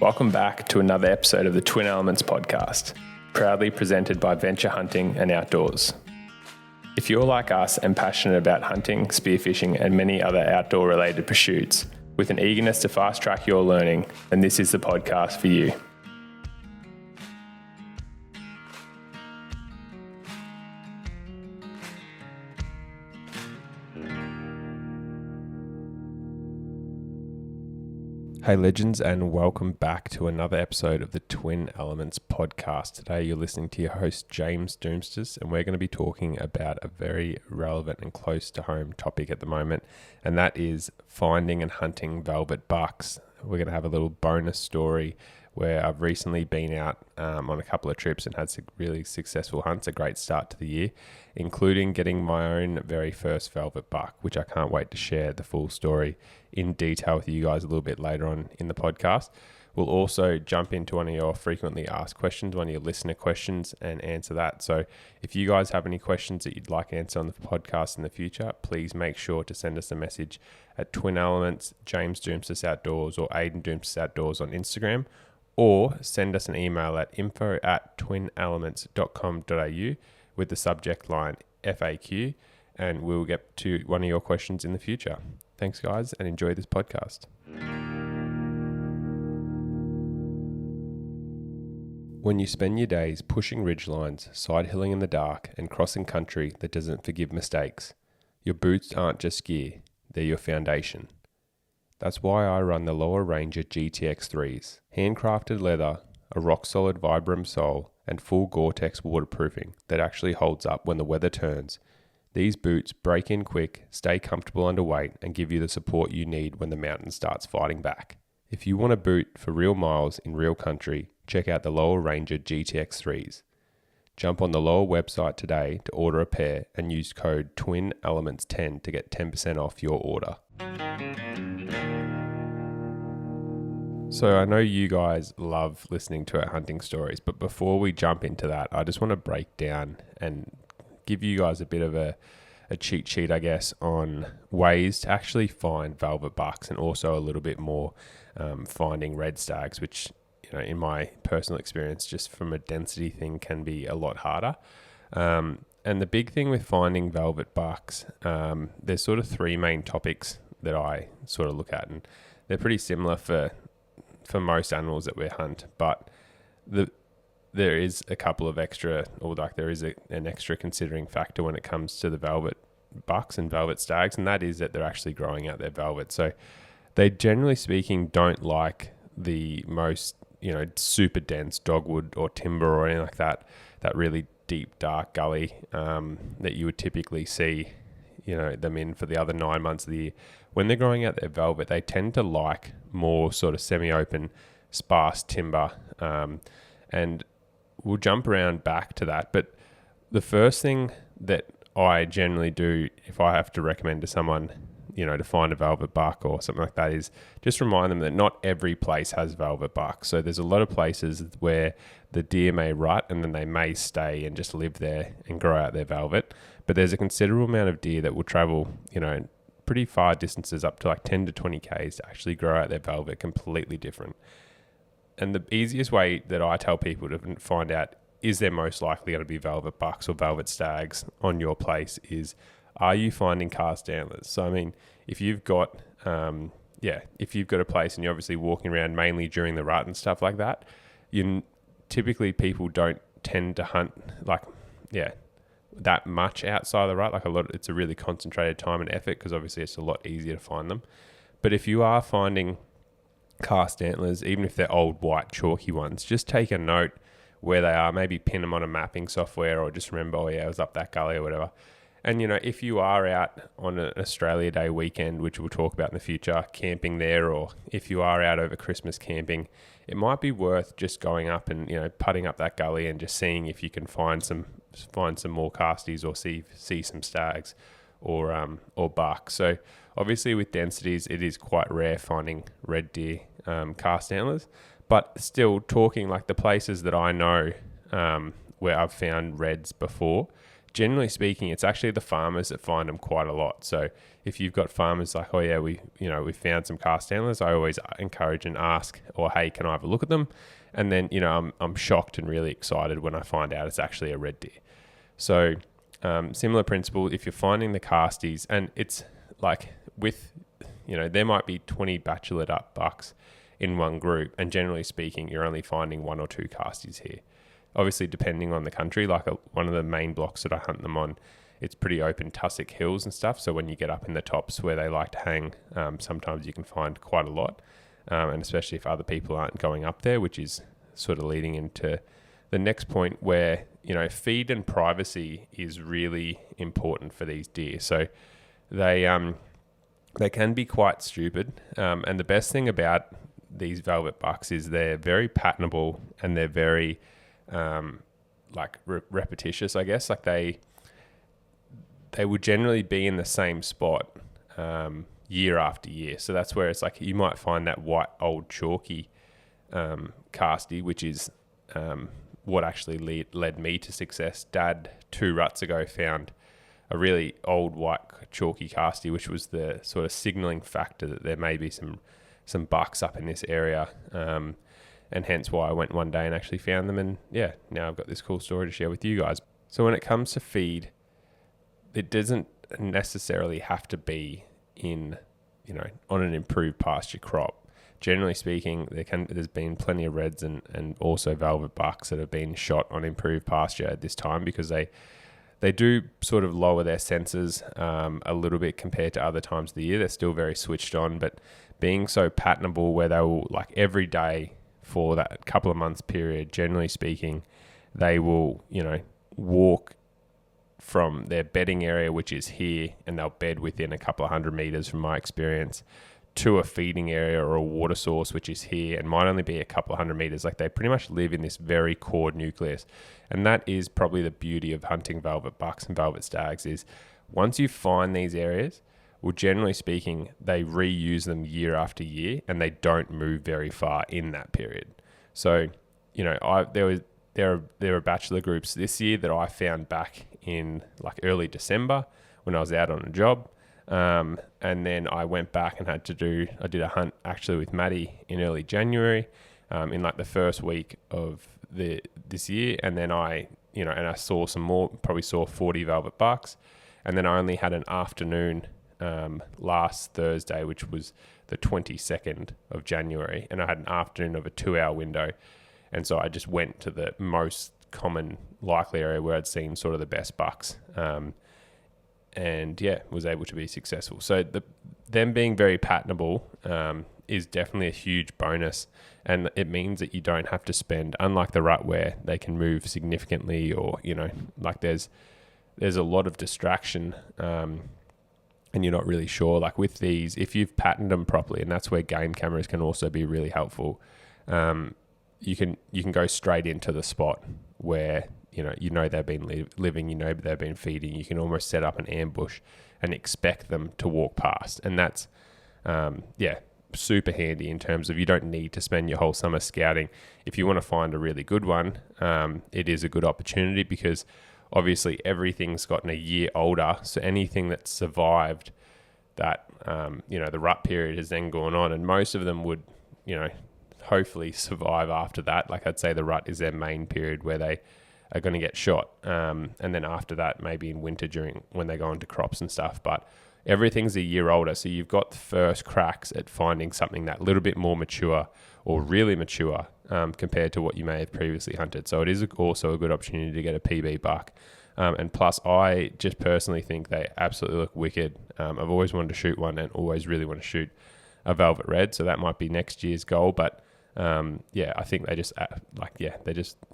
Welcome back to another episode of the Twin Elements podcast, proudly presented by Venture Hunting and Outdoors. If you're like us and passionate about hunting, spearfishing, and many other outdoor-related pursuits, with an eagerness to fast-track your learning, then this is the podcast for you. Hey legends, and welcome back to another episode of the Twin Elements podcast. Today you're listening to your host James Doumtsis, and we're going to be talking about a very relevant and close to home topic at the moment, and that is finding and hunting velvet bucks. We're going to have a little bonus story where I've recently been out on a couple of trips and had some really successful hunts, a great start to the year, including getting my own very first velvet buck, which I can't wait to share the full story in detail with you guys a little bit later on in the podcast. We'll also jump into one of your frequently asked questions, one of your listener questions, and answer that. So if you guys have any questions that you'd like answered on the podcast in the future, please make sure to send us a message at Twin Elements, James Doumtsis Outdoors, or Aidan Doumtsis Outdoors on Instagram, or send us an email at info@twinelements.com.au with the subject line FAQ, and we'll get to one of your questions in the future. Thanks, guys, and enjoy this podcast. When you spend your days pushing ridgelines, side-hilling in the dark, and crossing country that doesn't forgive mistakes, your boots aren't just gear, they're your foundation. That's why I run the Lower Ranger GTX 3s. Handcrafted leather, a rock-solid Vibram sole, and full Gore-Tex waterproofing that actually holds up when the weather turns. These boots break in quick, stay comfortable under weight, and give you the support you need when the mountain starts fighting back. If you want a boot for real miles in real country, check out the Lower Ranger GTX 3s. Jump on the Lower website today to order a pair and use code TWINELEMENTS10 to get 10% off your order. So I know you guys love listening to our hunting stories, but before we jump into that, I just want to break down and give you guys a bit of a cheat sheet, I guess, on ways to actually find velvet bucks, and also a little bit more finding red stags, which, you know, in my personal experience, just from a density thing, can be a lot harder. And the big thing with finding velvet bucks, there's sort of three main topics that I sort of look at, and they're pretty similar for most animals that we hunt, but there is a couple of extra, or like there is an extra considering factor when it comes to the velvet bucks and velvet stags, and that is that they're actually growing out their velvet. So they, generally speaking, don't like the most, you know, super dense dogwood or timber or anything like that really deep, dark gully that you would typically see, you know, them in for the other 9 months of the year. When they're growing out their velvet, they tend to like more sort of semi-open, sparse timber, and we'll jump around back to that. But the first thing that I generally do if I have to recommend to someone, you know, to find a velvet buck or something like that, is just remind them that not every place has velvet bucks. So there's a lot of places where the deer may rut and then they may stay and just live there and grow out their velvet. But there's a considerable amount of deer that will travel, you know, pretty far distances, up to like 10 to 20 Ks, to actually grow out their velvet completely different. And the easiest way that I tell people to find out is there most likely going to be velvet bucks or velvet stags on your place is, are you finding cast antlers? So, I mean, if you've got a place and you're obviously walking around mainly during the rut and stuff like that, typically people don't tend to hunt that much outside the rut. It's a really concentrated time and effort, because obviously it's a lot easier to find them. But if you are finding cast antlers, even if they're old white chalky ones, just take a note where they are, maybe pin them on a mapping software, or just remember, oh yeah, I was up that gully or whatever. And, you know, if you are out on an Australia Day weekend, which we'll talk about in the future, camping there, or if you are out over Christmas camping, it might be worth just going up and, you know, putting up that gully and just seeing if you can find some more casties, or see some stags or bucks. So obviously with densities, it is quite rare finding red deer cast antlers, but still, talking like the places that I know where I've found reds before, generally speaking, it's actually the farmers that find them quite a lot. So if you've got farmers like, oh yeah, we found some cast antlers, I always encourage and ask, or hey, can I have a look at them? And then, I'm shocked and really excited when I find out it's actually a red deer. So similar principle, if you're finding the casties, and it's like with, there might be 20 bachelored up bucks in one group, and generally speaking, you're only finding 1 or 2 casties here. Obviously, depending on the country, like one of the main blocks that I hunt them on, it's pretty open tussock hills and stuff. So when you get up in the tops where they like to hang, sometimes you can find quite a lot. And especially if other people aren't going up there, which is sort of leading into the next point where, feed and privacy is really important for these deer. So they can be quite stupid. And the best thing about these velvet bucks is they're very patternable and they're very repetitious, I guess. Like they would generally be in the same spot year after year. So that's where it's like you might find that white old chalky castie, which is what actually led me to success. Dad 2 ruts ago found a really old white chalky castie, which was the sort of signalling factor that there may be some bucks up in this area. And hence why I went one day and actually found them. And yeah, now I've got this cool story to share with you guys. So when it comes to feed, it doesn't necessarily have to be in, on an improved pasture crop. Generally speaking, there's been plenty of reds and also velvet bucks that have been shot on improved pasture at this time, because they do sort of lower their senses a little bit compared to other times of the year. They're still very switched on, but being so patternable where they will, like every day for that couple of months period, generally speaking, they will, walk from their bedding area, which is here, and they'll bed within a couple of 100 meters from my experience, to a feeding area or a water source, which is here, and might only be a couple of 100 meters. Like they pretty much live in this very core nucleus. And that is probably the beauty of hunting velvet bucks and velvet stags, is once you find these areas, well, generally speaking, they reuse them year after year, and they don't move very far in that period. So, there were bachelor groups this year that I found back in like early December when I was out on a job. And then I went back and I did a hunt actually with Maddie in early January, in like the first week of this year. And then I saw some more, probably saw 40 velvet bucks. And then I only had an afternoon last Thursday, which was the 22nd of January, and I had an afternoon of a 2-hour window. And so I just went to the most common likely area where I'd seen sort of the best bucks, and yeah, was able to be successful. So them being very patternable is definitely a huge bonus, and it means that you don't have to spend, unlike the rut where they can move significantly, or like there's a lot of distraction, and you're not really sure. Like with these, if you've patterned them properly, and that's where game cameras can also be really helpful, you can go straight into the spot where they've been living, they've been feeding. You can almost set up an ambush and expect them to walk past, and that's super handy in terms of you don't need to spend your whole summer scouting. If you want to find a really good one, it is a good opportunity, because obviously everything's gotten a year older, so anything that's survived that the rut period has then gone on, and most of them would hopefully survive after that. Like I'd say the rut is their main period where they are going to get shot, and then after that maybe in winter when they go into crops and stuff. But everything's a year older, so you've got the first cracks at finding something that little bit more mature or really mature compared to what you may have previously hunted. So it is also a good opportunity to get a PB buck. And plus, I just personally think they absolutely look wicked. I've always wanted to shoot one and always really want to shoot a velvet red. So that might be next year's goal. But I think they just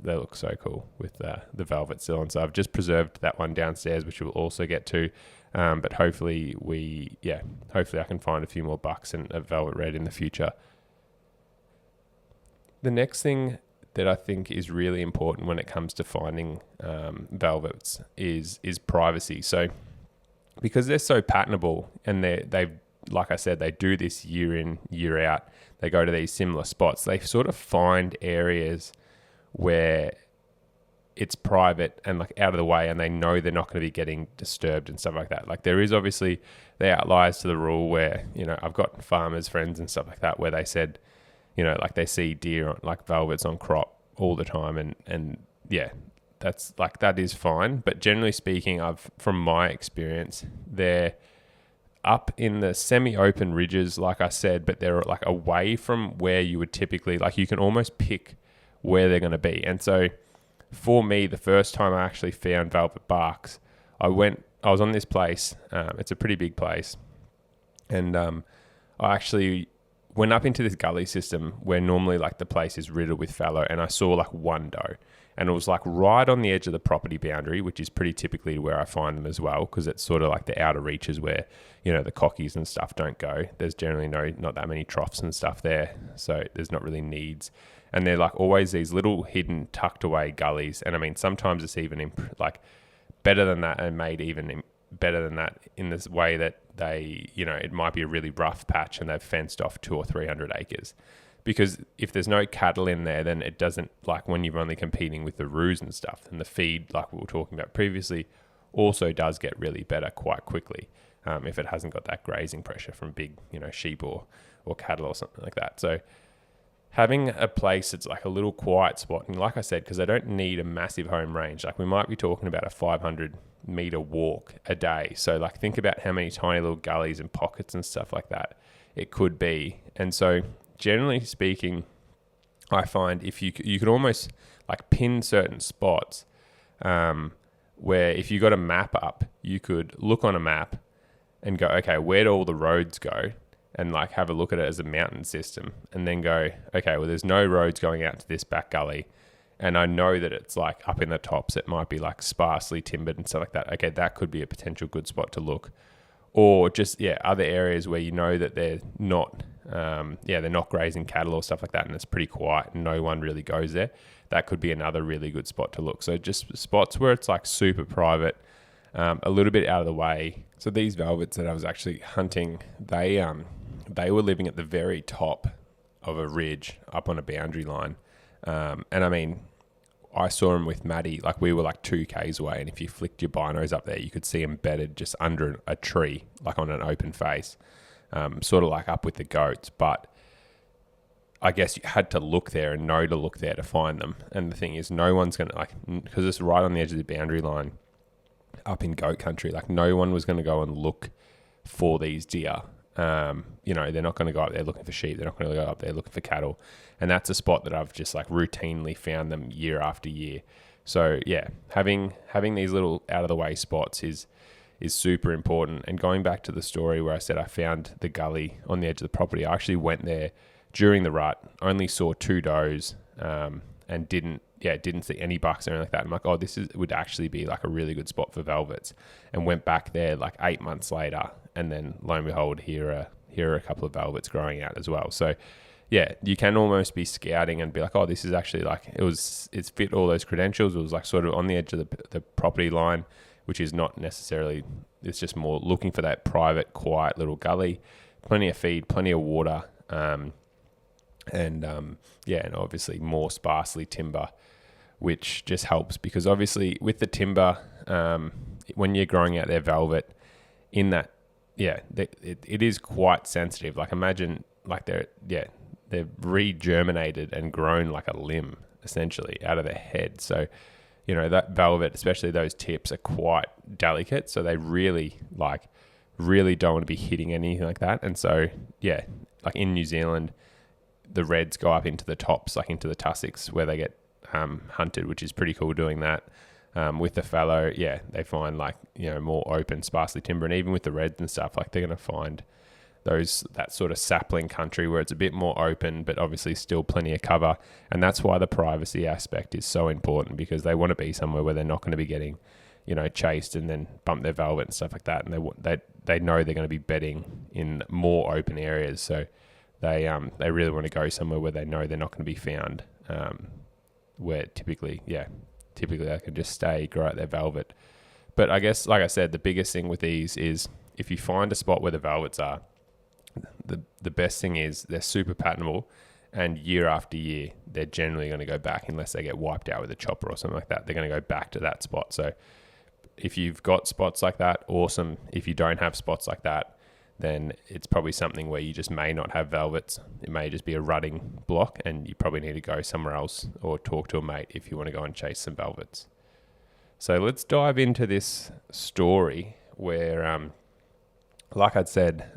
they look so cool with the velvet still. And so I've just preserved that one downstairs, which we'll also get to. But hopefully I can find a few more bucks and a velvet red in the future. The next thing that I think is really important when it comes to finding velvets is privacy. So because they're so patternable, and they've like I said, they do this year in, year out. They go to these similar spots. They sort of find areas where it's private and like out of the way, and they know they're not going to be getting disturbed and stuff like that. Like there is obviously the outliers to the rule where, you know, I've got farmers friends and stuff like that where they said, you know, like they see deer on, like velvets on crop all the time, and yeah, that's like, that is fine. But generally speaking, from my experience, they're up in the semi-open ridges, like I said, but they're like away from where you would typically, like you can almost pick where they're going to be. And so for me, the first time I actually found velvet barks, I was on this place, it's a pretty big place, and I actually went up into this gully system where normally like the place is riddled with fallow, and I saw like one doe, and it was like right on the edge of the property boundary, which is pretty typically where I find them as well, because it's sort of like the outer reaches where, you know, the cockies and stuff don't go. There's generally not that many troughs and stuff there, so there's not really needs. And they're like always these little hidden tucked away gullies, and I mean sometimes it's even like better than that, and made even better than that in this way that they, you know, it might be a really rough patch and they've fenced off 200 or 300 acres. Because if there's no cattle in there, then it doesn't, like when you're only competing with the roos and stuff, and the feed, like we were talking about previously, also does get really better quite quickly if it hasn't got that grazing pressure from big, you know, sheep or cattle or something like that. So having a place that's like a little quiet spot, and like I said, because they don't need a massive home range, like we might be talking about a 500 meter walk a day. So like think about how many tiny little gullies and pockets and stuff like that it could be. And so generally speaking, I find if you can almost like pin certain spots where if you got a map up, you could look on a map and go, okay, where do all the roads go? And like have a look at it as a mountain system, and then go, okay, well, there's no roads going out to this back gully, and I know that it's like up in the tops, it might be like sparsely timbered and stuff like that. Okay, that could be a potential good spot to look. Or just, other areas where you know that they're not, they're not grazing cattle or stuff like that, and it's pretty quiet and no one really goes there. That could be another really good spot to look. So just spots where it's like super private, a little bit out of the way. So these velvets that I was actually hunting, they were living at the very top of a ridge up on a boundary line. And I mean, I saw them with Maddie, like we were like 2 Ks away, and if you flicked your binos up there, you could see them bedded just under a tree, like on an open face, sort of like up with the goats. But I guess you had to look there and know to look there to find them. And the thing is, no one's going to, like, because it's right on the edge of the boundary line up in goat country, like no one was going to go and look for these deer. You know, they're not going to go up there looking for sheep. They're not going to go up there looking for cattle. And that's a spot that I've just like routinely found them year after year. So yeah, having these little out of the way spots is super important. And going back to the story where I said I found the gully on the edge of the property, I actually went there during the rut, only saw 2 does, and didn't see any bucks or anything like that. I'm like, oh, would actually be like a really good spot for velvets, and went back there like 8 months later, and then lo and behold, here are a couple of velvets growing out as well. So yeah, you can almost be scouting and be like, oh, this is actually like, it's fit all those credentials. It was like sort of on the edge of the property line, which is not necessarily, it's just more looking for that private, quiet little gully, plenty of feed, plenty of water, and obviously more sparsely timber, which just helps, because obviously with the timber, when you're growing out their velvet in that, it is quite sensitive. Like imagine like they're regerminated and grown like a limb essentially out of their head. So, you know, that velvet, especially those tips, are quite delicate. So they really don't want to be hitting anything like that. And so, yeah, like in New Zealand, the reds go up into the tops, like into the tussocks where they get hunted, which is pretty cool doing that. With the fallow, they find like, you know, more open, sparsely timber, and even with the reds and stuff, like they're going to find that sort of sapling country where it's a bit more open, but obviously still plenty of cover. And that's why the privacy aspect is so important, because they want to be somewhere where they're not going to be getting, you know, chased and then bump their velvet and stuff like that. And they know they're going to be bedding in more open areas, so they really want to go somewhere where they know they're not going to be found. Where typically they can just stay, grow out their velvet. But I guess, like I said, the biggest thing with these is if you find a spot where the velvets are, the best thing is they're super patternable, and year after year, they're generally going to go back unless they get wiped out with a chopper or something like that. They're going to go back to that spot. So if you've got spots like that, awesome. If you don't have spots like that, then it's probably something where you just may not have velvets. It may just be a rutting block, and you probably need to go somewhere else or talk to a mate if you want to go and chase some velvets. So let's dive into this story where, like I'd said,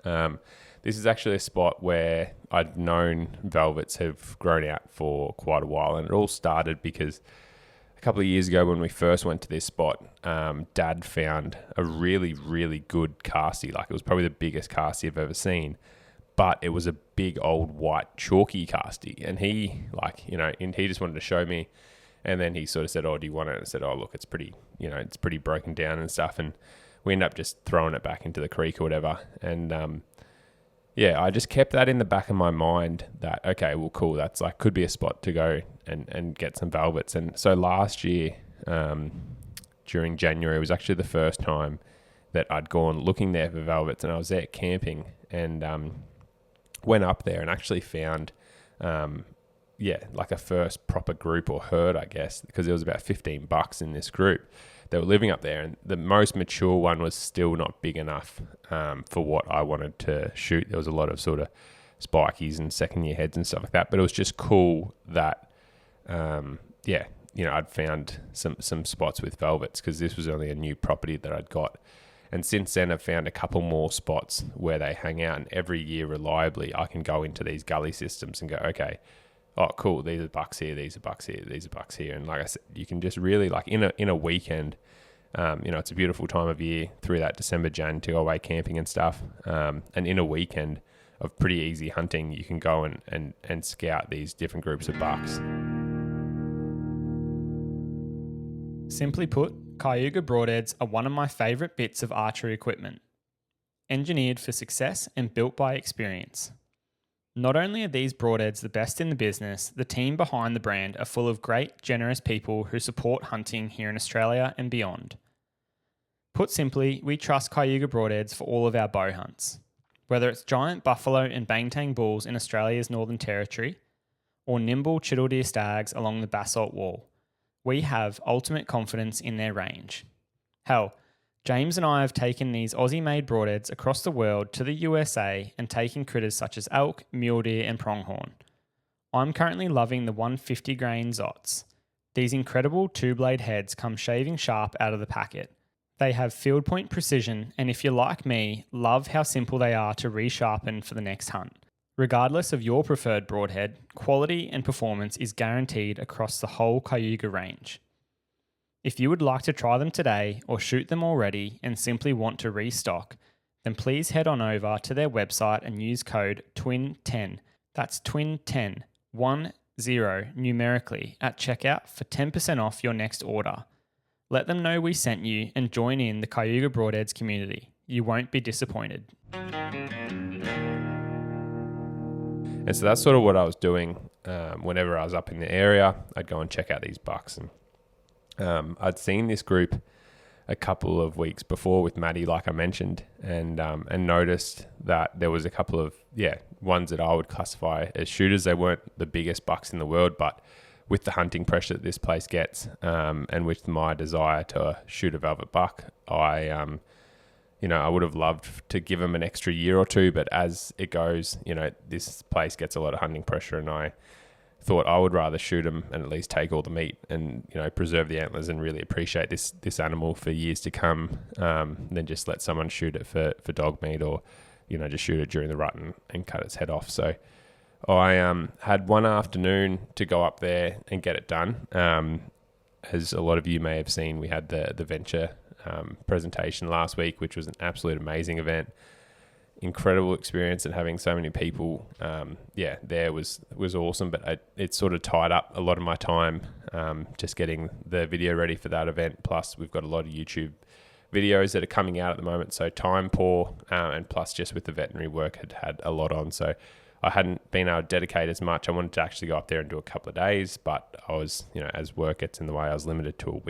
this is actually a spot where I'd known velvets have grown out for quite a while, and it all started because a couple of years ago when we first went to this spot, Dad found a really, really good castie. Like, it was probably the biggest castie I've ever seen, but it was a big old white chalky castie. And he, he just wanted to show me. And then he sort of said, "Oh, do you want it?" And I said, "Oh, look, it's pretty broken down and stuff." And we ended up just throwing it back into the creek or whatever. And I just kept that in the back of my mind that, okay, well, cool, that's like could be a spot to go and get some velvets. And so last year, during January, was actually the first time that I'd gone looking there for velvets, and I was there camping and went up there and actually found, like a first proper group or herd, I guess, because there was about 15 bucks in this group that were living up there, and the most mature one was still not big enough for what I wanted to shoot. There was a lot of sort of spikies and second year heads and stuff like that, but it was just cool that I'd found some spots with velvets, because this was only a new property that I'd got. And since then I've found a couple more spots where they hang out, and every year reliably I can go into these gully systems and go, okay, oh, cool, these are bucks here, these are bucks here, these are bucks here. And like I said, you can just really, like, in a weekend, it's a beautiful time of year through that December, Jan, to go away camping and stuff. And in a weekend of pretty easy hunting, you can go and scout these different groups of bucks. Simply put, Cayuga broadheads are one of my favourite bits of archery equipment. Engineered for success and built by experience. Not only are these broadheads the best in the business, the team behind the brand are full of great, generous people who support hunting here in Australia and beyond. Put simply, we trust Cayuga broadheads for all of our bow hunts. Whether it's giant buffalo and bangtang bulls in Australia's Northern Territory, or nimble chittledeer stags along the basalt wall, we have ultimate confidence in their range. Hell, James and I have taken these Aussie-made broadheads across the world to the USA and taken critters such as elk, mule deer and pronghorn. I'm currently loving the 150 grain Zots. These incredible two-blade heads come shaving sharp out of the packet. They have field point precision, and if you're like me, love how simple they are to resharpen for the next hunt. Regardless of your preferred broadhead, quality and performance is guaranteed across the whole Cayuga range. If you would like to try them today or shoot them already and simply want to restock, then please head on over to their website and use code TWIN10, that's TWIN10, 10 numerically, at checkout for 10% off your next order. Let them know we sent you and join in the Cayuga Broadheads community. You won't be disappointed. And so that's sort of what I was doing whenever I was up in the area. I'd go and check out these bucks, and I'd seen this group a couple of weeks before with Maddie, like I mentioned, and noticed that there was a couple of ones that I would classify as shooters. They weren't the biggest bucks in the world, but with the hunting pressure that this place gets, and with my desire to shoot a velvet buck, I would have loved to give them an extra year or two, but as it goes, this place gets a lot of hunting pressure, and I thought I would rather shoot them and at least take all the meat and, preserve the antlers and really appreciate this animal for years to come, than just let someone shoot it for dog meat, or, just shoot it during the rut and cut its head off. So I had one afternoon to go up there and get it done. As a lot of you may have seen, we had the Venture presentation last week, which was an absolute amazing event. Incredible experience, and having so many people there was awesome, but it sort of tied up a lot of my time just getting the video ready for that event. Plus we've got a lot of YouTube videos that are coming out at the moment, so time poor, and plus just with the veterinary work had a lot on, so I hadn't been able to dedicate as much. I wanted to actually go up there and do a couple of days, but I was, as work gets in the way, I was limited to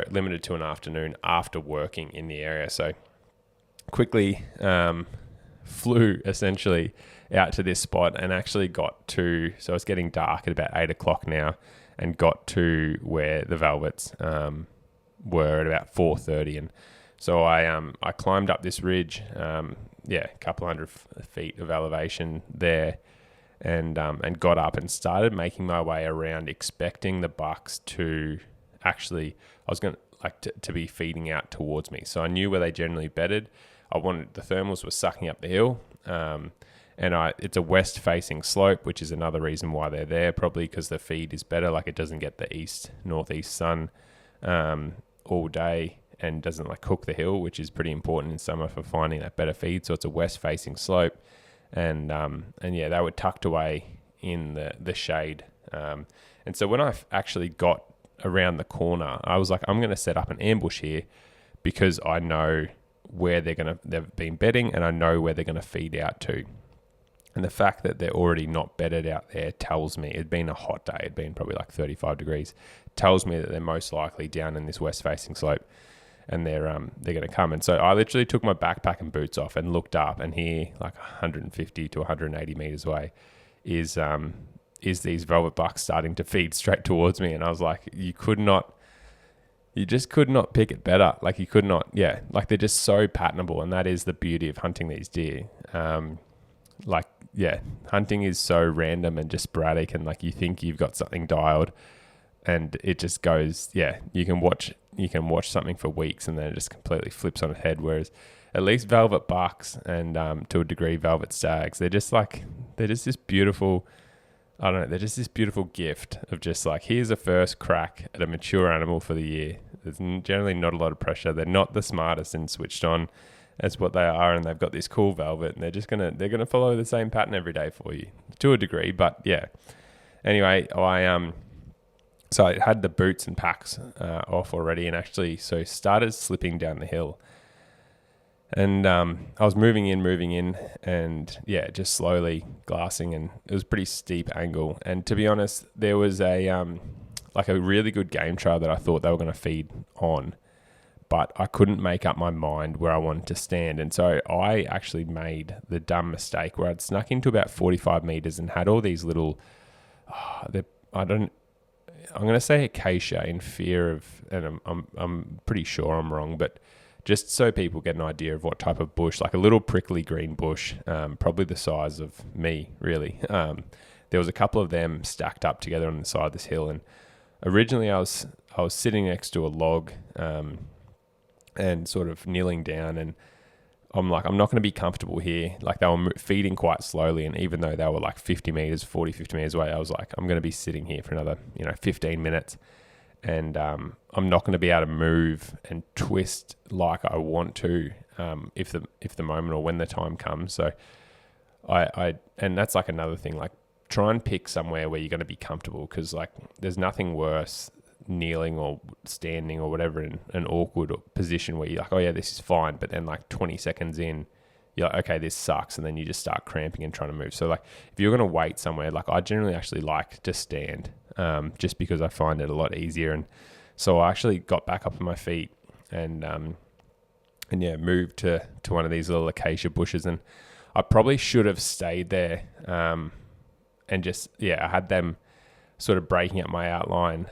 limited to an afternoon after working in the area. So quickly flew essentially out to this spot and actually got to, so it's getting dark at about 8 o'clock now, and got to where the velvets were at about 4:30. And so I climbed up this ridge, a couple hundred feet of elevation there, and got up and started making my way around, expecting the bucks to actually, I was going to be feeding out towards me. So I knew where they generally bedded. The thermals were sucking up the hill, and it's a west facing slope, which is another reason why they're there, probably because the feed is better. Like, it doesn't get the northeast sun all day, and doesn't cook the hill, which is pretty important in summer for finding that better feed. So it's a west facing slope, and they were tucked away in the shade. And so when I actually got around the corner, I was like, I'm going to set up an ambush here, because I know where they've been bedding, and I know where they're going to feed out to. And the fact that they're already not bedded out there tells me, it'd been a hot day, it'd been probably 35 degrees, tells me that they're most likely down in this west facing slope, and they're going to come. And so I literally took my backpack and boots off and looked up, and here, 150 to 180 meters away, is these velvet bucks starting to feed straight towards me. And I was like, you just could not pick it better. You could not, they're just so patternable, and that is the beauty of hunting these deer. Hunting is so random and just sporadic, and you think you've got something dialed, and it just goes, you can watch something for weeks, and then it just completely flips on its head. Whereas at least velvet bucks and to a degree velvet stags, they're just this beautiful, I don't know, they're just this beautiful gift of just here's a first crack at a mature animal for the year. There's generally not a lot of pressure. They're not the smartest and switched on as what they are, and they've got this cool velvet, and they're gonna follow the same pattern every day for you to a degree. But anyway, so I had the boots and packs off already, and actually started slipping down the hill, and I was moving in, and just slowly glassing, and it was a pretty steep angle. And to be honest, there was a really good game trail that I thought they were going to feed on, but I couldn't make up my mind where I wanted to stand. And so I actually made the dumb mistake where I'd snuck into about 45 meters and had all these little, I'm going to say acacia in fear of, and I'm pretty sure I'm wrong, but just so people get an idea of what type of bush, a little prickly green bush, probably the size of me, really. There was a couple of them stacked up together on the side of this hill, and originally I was sitting next to a log, and sort of kneeling down, and I'm like, I'm not going to be comfortable here. They were feeding quite slowly, and even though they were 50 meters away, I was like, I'm going to be sitting here for another 15 minutes, and I'm not going to be able to move and twist like I want to if the moment or when the time comes. So and that's another thing, try and pick somewhere where you're going to be comfortable, because there's nothing worse kneeling or standing or whatever in an awkward position where you're like, oh yeah, this is fine, but then 20 seconds in, you're like, okay, this sucks, and then you just start cramping and trying to move. So if you're going to wait somewhere, I generally actually like to stand, just because I find it a lot easier. And so I actually got back up on my feet and moved to one of these little acacia bushes, and I probably should have stayed there, and just I had them sort of breaking up my outline,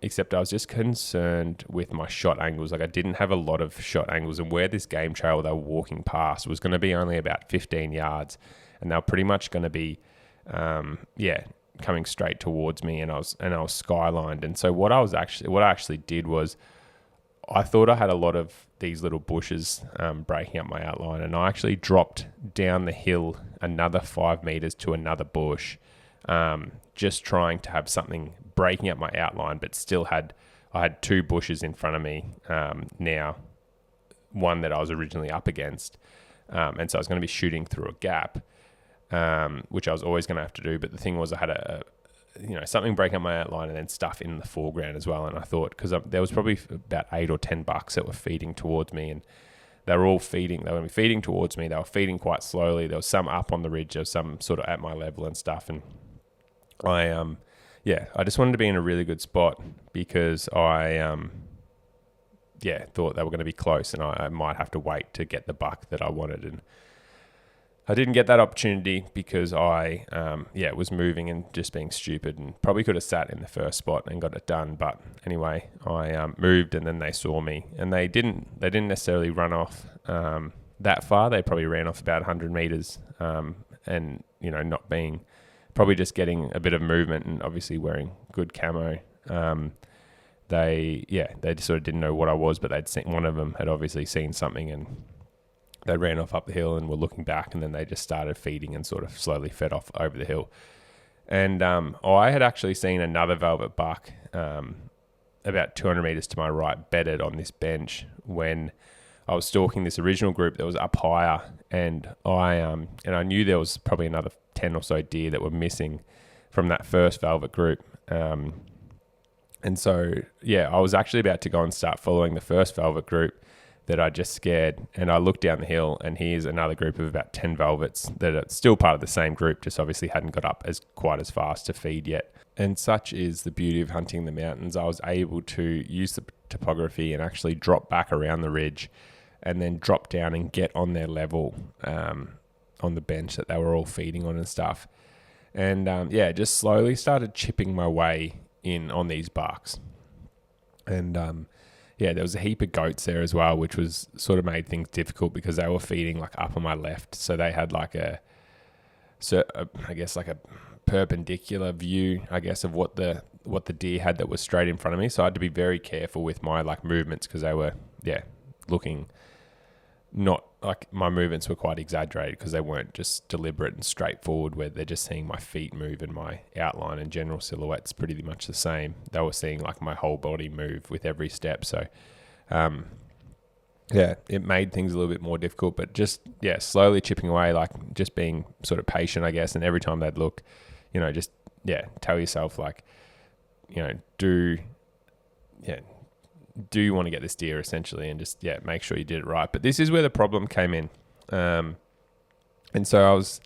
except I was just concerned with my shot angles. I didn't have a lot of shot angles, and where this game trail they were walking past was going to be only about 15 yards, and they were pretty much going to be coming straight towards me, and I was skylined. And so what I actually did was, I thought I had a lot of these little bushes breaking up my outline, and I actually dropped down the hill another 5 meters to another bush, just trying to have something breaking up my outline, but still I had two bushes in front of me now, one that I was originally up against, and so I was going to be shooting through a gap, which I was always going to have to do. But the thing was, I had something breaking up my outline and then stuff in the foreground as well. And I thought, because there was probably about 8 or 10 bucks that were feeding towards me, and they were all feeding. They were going to be feeding towards me. They were feeding quite slowly. There was some up on the ridge. There was some sort of at my level and stuff. And I just wanted to be in a really good spot, because I thought they were going to be close, and I might have to wait to get the buck that I wanted. And I didn't get that opportunity because I was moving and just being stupid, and probably could have sat in the first spot and got it done. But anyway, I moved, and then they saw me, and they didn't necessarily run off that far. They probably ran off about 100 meters, and not being, probably just getting a bit of movement, and obviously wearing good camo. They just sort of didn't know what I was, but they'd seen, one of them had obviously seen something, and they ran off up the hill and were looking back, and then they just started feeding and sort of slowly fed off over the hill. And I had actually seen another velvet buck about 200 meters to my right, bedded on this bench when I was stalking this original group that was up higher, and I knew there was probably another 10 or so deer that were missing from that first velvet group. And so, I was actually about to go and start following the first velvet group that I just scared. And I looked down the hill, and here's another group of about 10 velvets that are still part of the same group, just obviously hadn't got up as quite as fast to feed yet. And such is the beauty of hunting the mountains. I was able to use the topography and actually drop back around the ridge and then drop down and get on their level on the bench that they were all feeding on and stuff. And just slowly started chipping my way in on these bucks. And there was a heap of goats there as well, which was sort of made things difficult because they were feeding like up on my left. So they had like a perpendicular view, I guess, of what the deer had that was straight in front of me. So I had to be very careful with my like movements because they were, looking not like, my movements were quite exaggerated because they weren't just deliberate and straightforward where they're just seeing my feet move and my outline and general silhouette's pretty much the same. They were seeing like my whole body move with every step. So, it made things a little bit more difficult, but just, slowly chipping away, like just being sort of patient, I guess. And every time they'd look, tell yourself like, do you want to get this deer essentially, and just, make sure you did it right. But this is where the problem came in. And so I was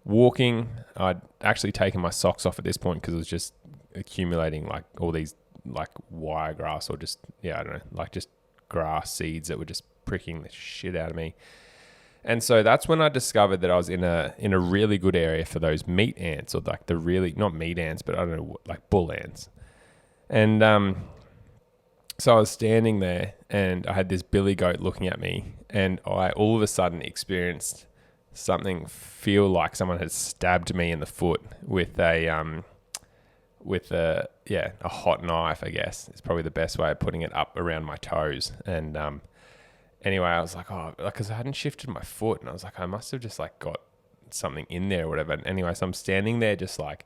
walking, I'd actually taken my socks off at this point because it was just accumulating like all these like wire grass or just, just grass seeds that were just pricking the shit out of me. And so that's when I discovered that I was in a really good area for those meat ants, or like the really, not meat ants, but I don't know, like bull ants. And, so I was standing there, and I had this billy goat looking at me, and I all of a sudden experienced something feel like someone had stabbed me in the foot with a hot knife, I guess. It's probably the best way of putting it, up around my toes. And anyway, I was like, because I hadn't shifted my foot, and I was like, I must have just like got something in there or whatever. And anyway, so I'm standing there just like,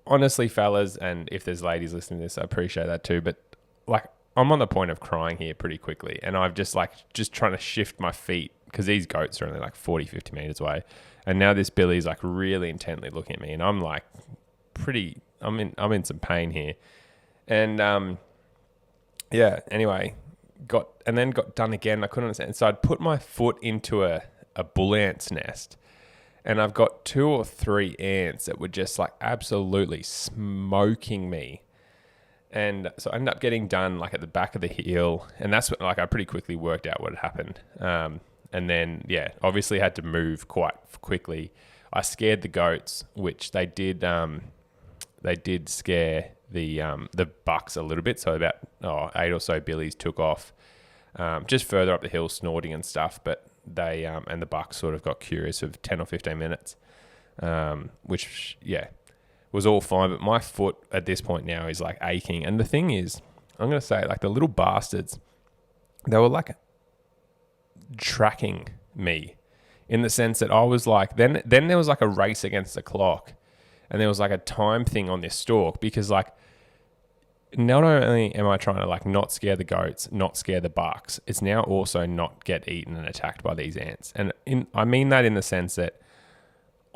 honestly, fellas, and if there's ladies listening to this, I appreciate that too, but like, I'm on the point of crying here pretty quickly, and I've just trying to shift my feet because these goats are only like 40, 50 meters away. And now this billy's like really intently looking at me, and I'm like I'm in some pain here. And anyway, got done again. I couldn't understand. So I'd put my foot into a bull ant's nest, and I've got 2 or 3 ants that were just like absolutely smoking me. And so I ended up getting done like at the back of the hill, and that's what, like, I pretty quickly worked out what had happened. And then, obviously had to move quite quickly. I scared the goats, which they did scare the bucks a little bit. So about 8 or so billies took off, just further up the hill, snorting and stuff. But they and the bucks sort of got curious of 10 or 15 minutes, which was all fine. But my foot at this point now is like aching. And the thing is, I'm going to say, like, the little bastards, they were like tracking me in the sense that I was like, then there was like a race against the clock, and there was like a time thing on this stalk, because like, not only am I trying to like not scare the goats, not scare the bucks, it's now also not get eaten and attacked by these ants. And I mean that in the sense that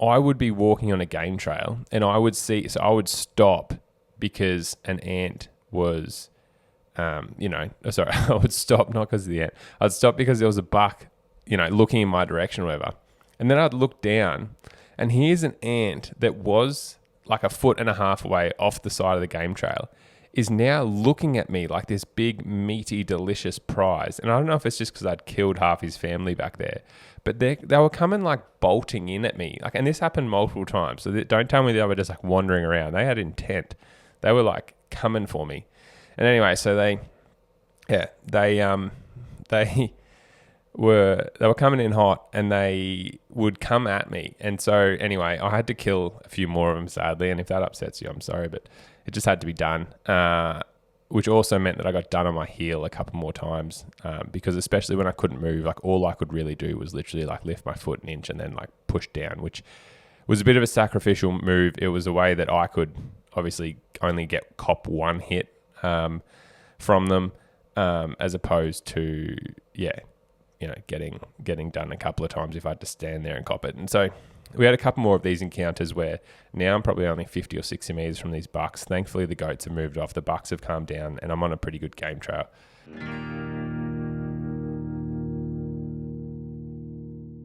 I would be walking on a game trail, and I would I would stop because an ant was, I would stop not because of the ant. I'd stop because there was a buck, looking in my direction or whatever. And then I'd look down, and here's an ant that was like 1.5 feet away off the side of the game trail is now looking at me like this big, meaty, delicious prize. And I don't know if it's just because I'd killed half his family back there, but they were coming like bolting in at me. Like, and this happened multiple times. So don't tell me they were just like wandering around. They had intent. They were like coming for me. And anyway, so they were coming in hot, and they would come at me. And so anyway, I had to kill a few more of them, sadly. And if that upsets you, I'm sorry, but it just had to be done. Which also meant that I got done on my heel a couple more times, because especially when I couldn't move, like all I could really do was literally like lift my foot an inch and then like push down, which was a bit of a sacrificial move. It was a way that I could obviously only cop one hit from them, as opposed to getting done a couple of times if I had to stand there and cop it. And so we had a couple more of these encounters where now I'm probably only 50 or 60 meters from these bucks. Thankfully, the goats have moved off, the bucks have calmed down, and I'm on a pretty good game trail.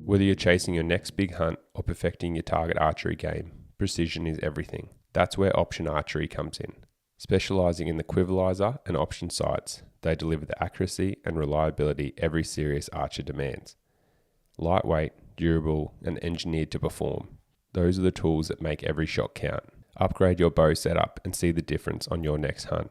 Whether you're chasing your next big hunt or perfecting your target archery game, precision is everything. That's where Option Archery comes in. Specializing in the quiverizer and option sights, they deliver the accuracy and reliability every serious archer demands. Lightweight, durable, and engineered to perform. Those are the tools that make every shot count. Upgrade your bow setup and see the difference on your next hunt.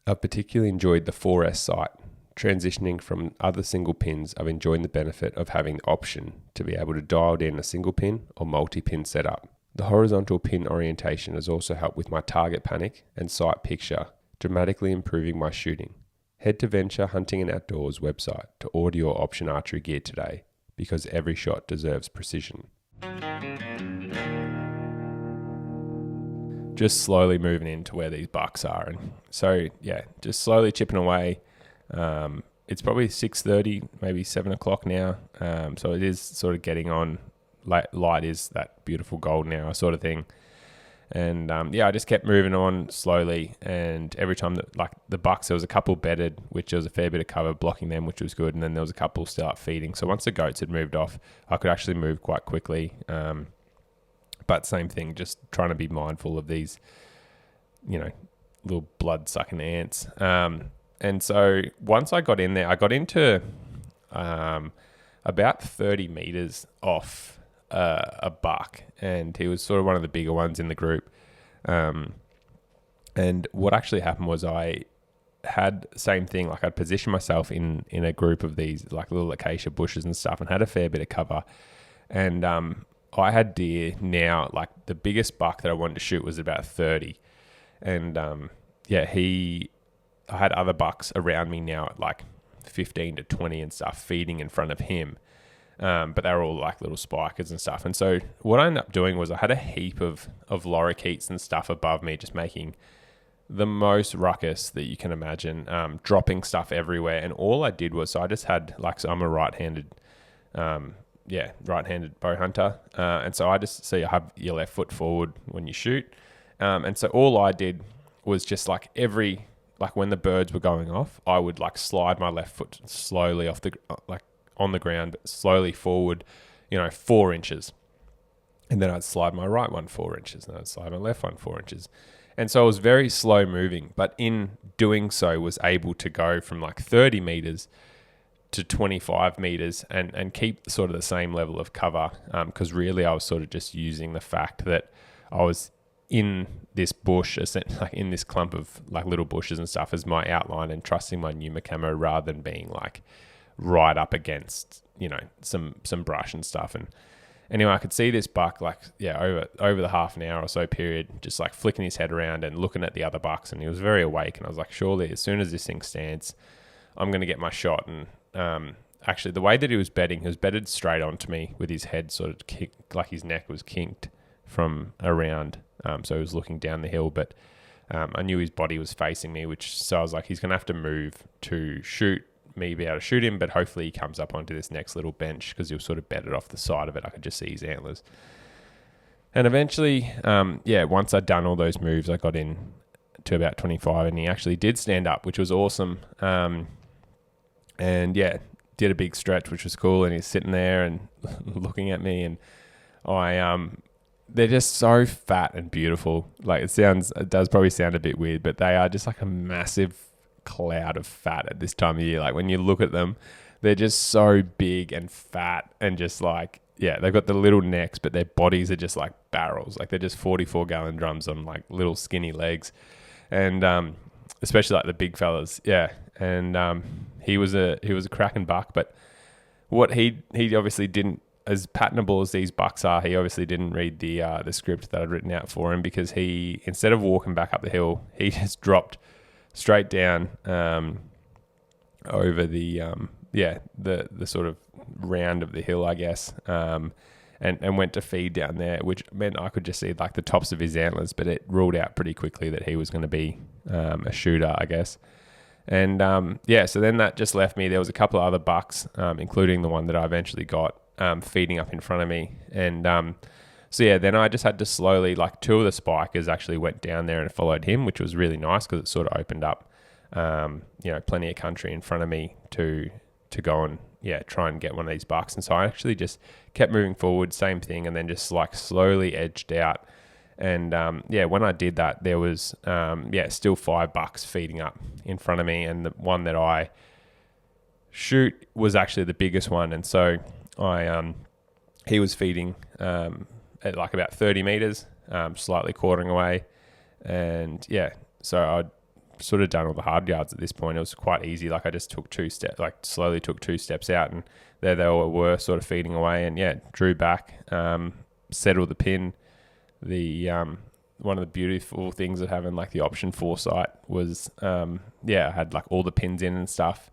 I've particularly enjoyed the 4S sight. Transitioning from other single pins, I've enjoyed the benefit of having the option to be able to dial in a single pin or multi-pin setup. The horizontal pin orientation has also helped with my target panic and sight picture, dramatically improving my shooting. Head to Venture Hunting.On's website to order your Option Archery gear today, because every shot deserves precision. Just slowly moving into where these bucks are. And so, yeah, just slowly chipping away. It's probably 6:30, maybe 7 o'clock now. So it is sort of getting on. Light is that beautiful golden hour sort of thing. And I just kept moving on slowly. And every time that, like the bucks, there was a couple bedded, which there was a fair bit of cover blocking them, which was good. And then there was a couple still up feeding. So once the goats had moved off, I could actually move quite quickly. But same thing, just trying to be mindful of these, little blood sucking ants. And so once I got in there, I got into about 30 meters off a buck, and he was sort of one of the bigger ones in the group. And what actually happened was I had the same thing, like I'd position myself in a group of these like little acacia bushes and stuff, and had a fair bit of cover. And I had deer now, like the biggest buck that I wanted to shoot was about 30. And I had other bucks around me now at like 15 to 20 and stuff feeding in front of him. But they were all like little spikers and stuff. And so what I ended up doing was I had a heap of lorikeets and stuff above me, just making the most ruckus that you can imagine, dropping stuff everywhere. And all I did was, so I just had so I'm a right-handed bow hunter. And so I just, so you have your left foot forward when you shoot. And so all I did was just when the birds were going off, I would slide my left foot slowly off on the ground, but slowly forward, 4 inches. And then I'd slide my right one 4 inches, and I'd slide my left one 4 inches. And so I was very slow moving, but in doing so was able to go from 30 meters to 25 meters and keep sort of the same level of cover. Because really I was sort of just using the fact that I was in this bush, in this clump of little bushes and stuff as my outline, and trusting my pneumo camo rather than being right up against, some brush and stuff. And anyway, I could see this buck over the half an hour or so period, just flicking his head around and looking at the other bucks, and he was very awake. And I was like, surely as soon as this thing stands, I'm going to get my shot. And actually the way that he was bedded straight onto me with his head sort of kicked, his neck was kinked from around. So he was looking down the hill, but I knew his body was facing me, so I was like, he's going to have to move to be able to shoot him, but hopefully he comes up onto this next little bench, because he was sort of bedded off the side of it. I could just see his antlers. And eventually, once I'd done all those moves, I got in to about 25, and he actually did stand up, which was awesome. Did a big stretch, which was cool. And he's sitting there and looking at me, and I they're just so fat and beautiful. Like it does probably sound a bit weird, but they are just like a massive cloud of fat at this time of year. Like when you look at them, they're just so big and fat and just like, yeah, they've got the little necks, but their bodies are just like barrels. Like they're just 44-gallon drums on like little skinny legs. And especially like the big fellas. Yeah. And he was a cracking buck, but what he obviously didn't, as patentable as these bucks are, he obviously didn't read the script that I'd written out for him, because he, instead of walking back up the hill, he just dropped straight down over the sort of round of the hill, I guess, and went to feed down there, which meant I could just see like the tops of his antlers, but it ruled out pretty quickly that he was going to be a shooter, I guess. And so then that just left me. There was a couple of other bucks, including the one that I eventually got, feeding up in front of me. And then I just had to slowly, like two of the spikers actually went down there and followed him, which was really nice because it sort of opened up, plenty of country in front of me to go and try and get one of these bucks. And so I actually just kept moving forward, same thing, and then just like slowly edged out. And when I did that, there was still 5 bucks feeding up in front of me, and the one that I shoot was actually the biggest one. And so he was feeding at like about 30 meters, slightly quartering away, and so I'd sort of done all the hard yards at this point. It was quite easy. Like I just took 2 steps, like slowly took 2 steps out, and there they were sort of feeding away, and drew back, settled the pin. The one of the beautiful things of having like the option foresight was I had like all the pins in and stuff,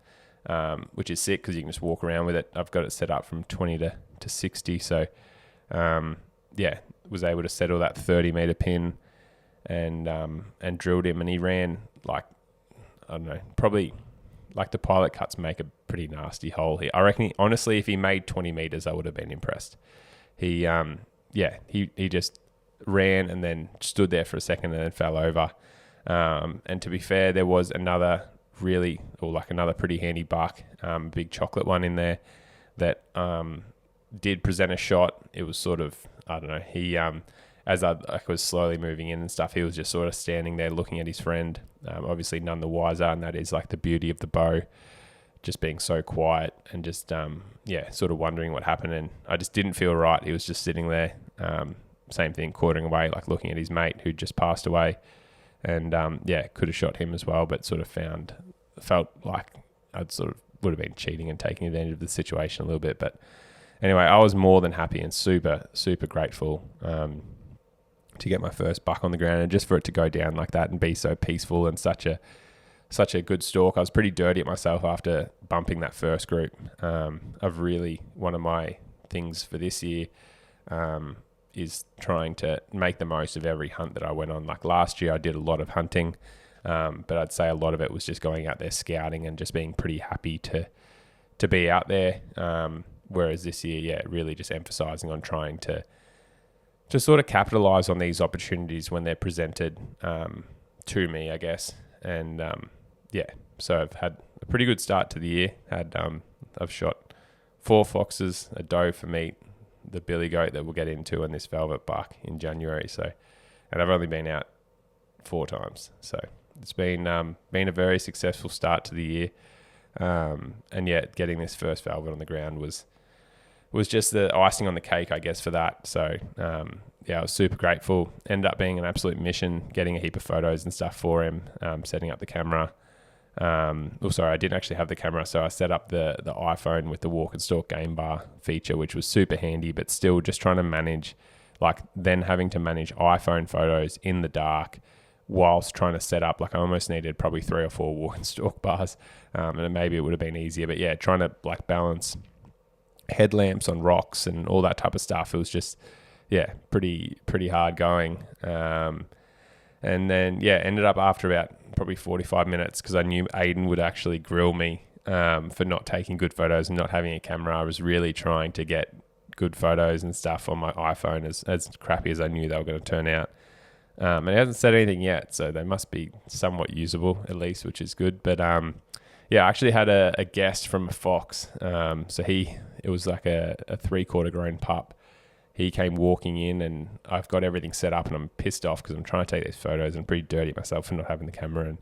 which is sick because you can just walk around with it. I've got it set up from 20 to 60, so was able to settle that 30-meter pin and drilled him, and he ran like, I don't know, probably like the pilot cuts make a pretty nasty hole here. I reckon honestly if he made 20 meters I would have been impressed. He just ran and then stood there for a second and then fell over. And to be fair, there was another pretty handy buck, big chocolate one in there that did present a shot. It was sort of, I don't know, he as I was slowly moving in and stuff, he was just sort of standing there looking at his friend, obviously none the wiser, and that is like the beauty of the bow, just being so quiet and just sort of wondering what happened. And I just didn't feel right. He was just sitting there, same thing, quartering away, like looking at his mate who just passed away, and could have shot him as well, but sort of felt like I'd sort of would have been cheating and taking advantage of the situation a little bit. But anyway, I was more than happy and super, super grateful to get my first buck on the ground, and just for it to go down like that and be so peaceful and such a good stalk. I was pretty dirty at myself after bumping that first group. I've really, one of my things for this year is trying to make the most of every hunt that I went on. Like last year I did a lot of hunting, but I'd say a lot of it was just going out there scouting and just being pretty happy to be out there. Whereas this year, really just emphasizing on trying to sort of capitalize on these opportunities when they're presented to me, I guess. And so I've had a pretty good start to the year. I've shot 4 foxes, a doe for meat, the billy goat that we'll get into, and this velvet buck in January. So, and I've only been out 4 times. So it's been a very successful start to the year. And yet getting this first velvet on the ground was just the icing on the cake, I guess, for that. So, I was super grateful. Ended up being an absolute mission, getting a heap of photos and stuff for him, setting up the camera. I didn't actually have the camera, so I set up the iPhone with the walk and stalk game bar feature, which was super handy, but still just trying to manage, having to manage iPhone photos in the dark whilst trying to set up, I almost needed probably 3 or 4 walk and stalk bars, and maybe it would have been easier, but trying to balance headlamps on rocks and all that type of stuff. It was just, pretty hard going. And then, ended up after about probably 45 minutes, because I knew Aiden would actually grill me for not taking good photos and not having a camera. I was really trying to get good photos and stuff on my iPhone, as crappy as I knew they were going to turn out. And it hasn't said anything yet, so they must be somewhat usable at least, which is good. But I actually had a guest from a fox. It was like a 3/4 grown pup, he came walking in, and I've got everything set up, and I'm pissed off because I'm trying to take these photos and pretty dirty myself for not having the camera. And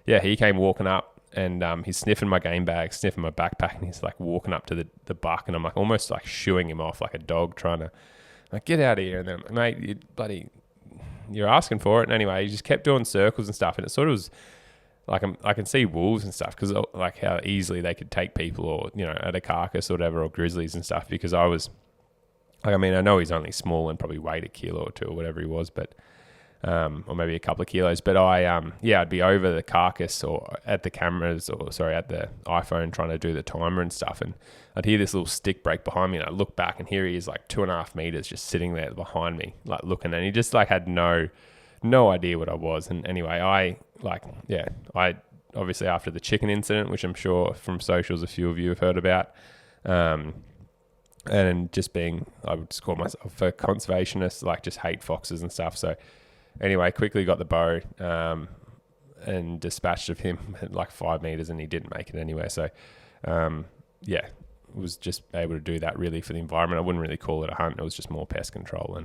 yeah, he came walking up, and he's sniffing my game bag, sniffing my backpack, and he's like walking up to the buck, and I'm like almost like shooing him off like a dog, trying to like, get out of here. And then I'm like, mate, you're asking for it. And anyway, he just kept doing circles and stuff, and it sort of was like, I can see wolves and stuff because like how easily they could take people, or at a carcass or whatever, or grizzlies and stuff, because I was like, I mean, I know he's only small and probably weighed a kilo or two or whatever he was, but or maybe a couple of kilos. But I'd be over the carcass or at the cameras, or sorry, at the iPhone trying to do the timer and stuff. And I'd hear this little stick break behind me, and I'd look back, and here he is like 2.5 meters just sitting there behind me, like looking, and he just like had no idea what I was. And anyway, I obviously after the chicken incident, which I'm sure from socials a few of you have heard about, and just being, I would just call myself a conservationist, like just hate foxes and stuff. So anyway, quickly got the bow and dispatched of him at like 5 meters, and he didn't make it anyway. So was just able to do that really for the environment. I wouldn't really call it a hunt. It was just more pest control.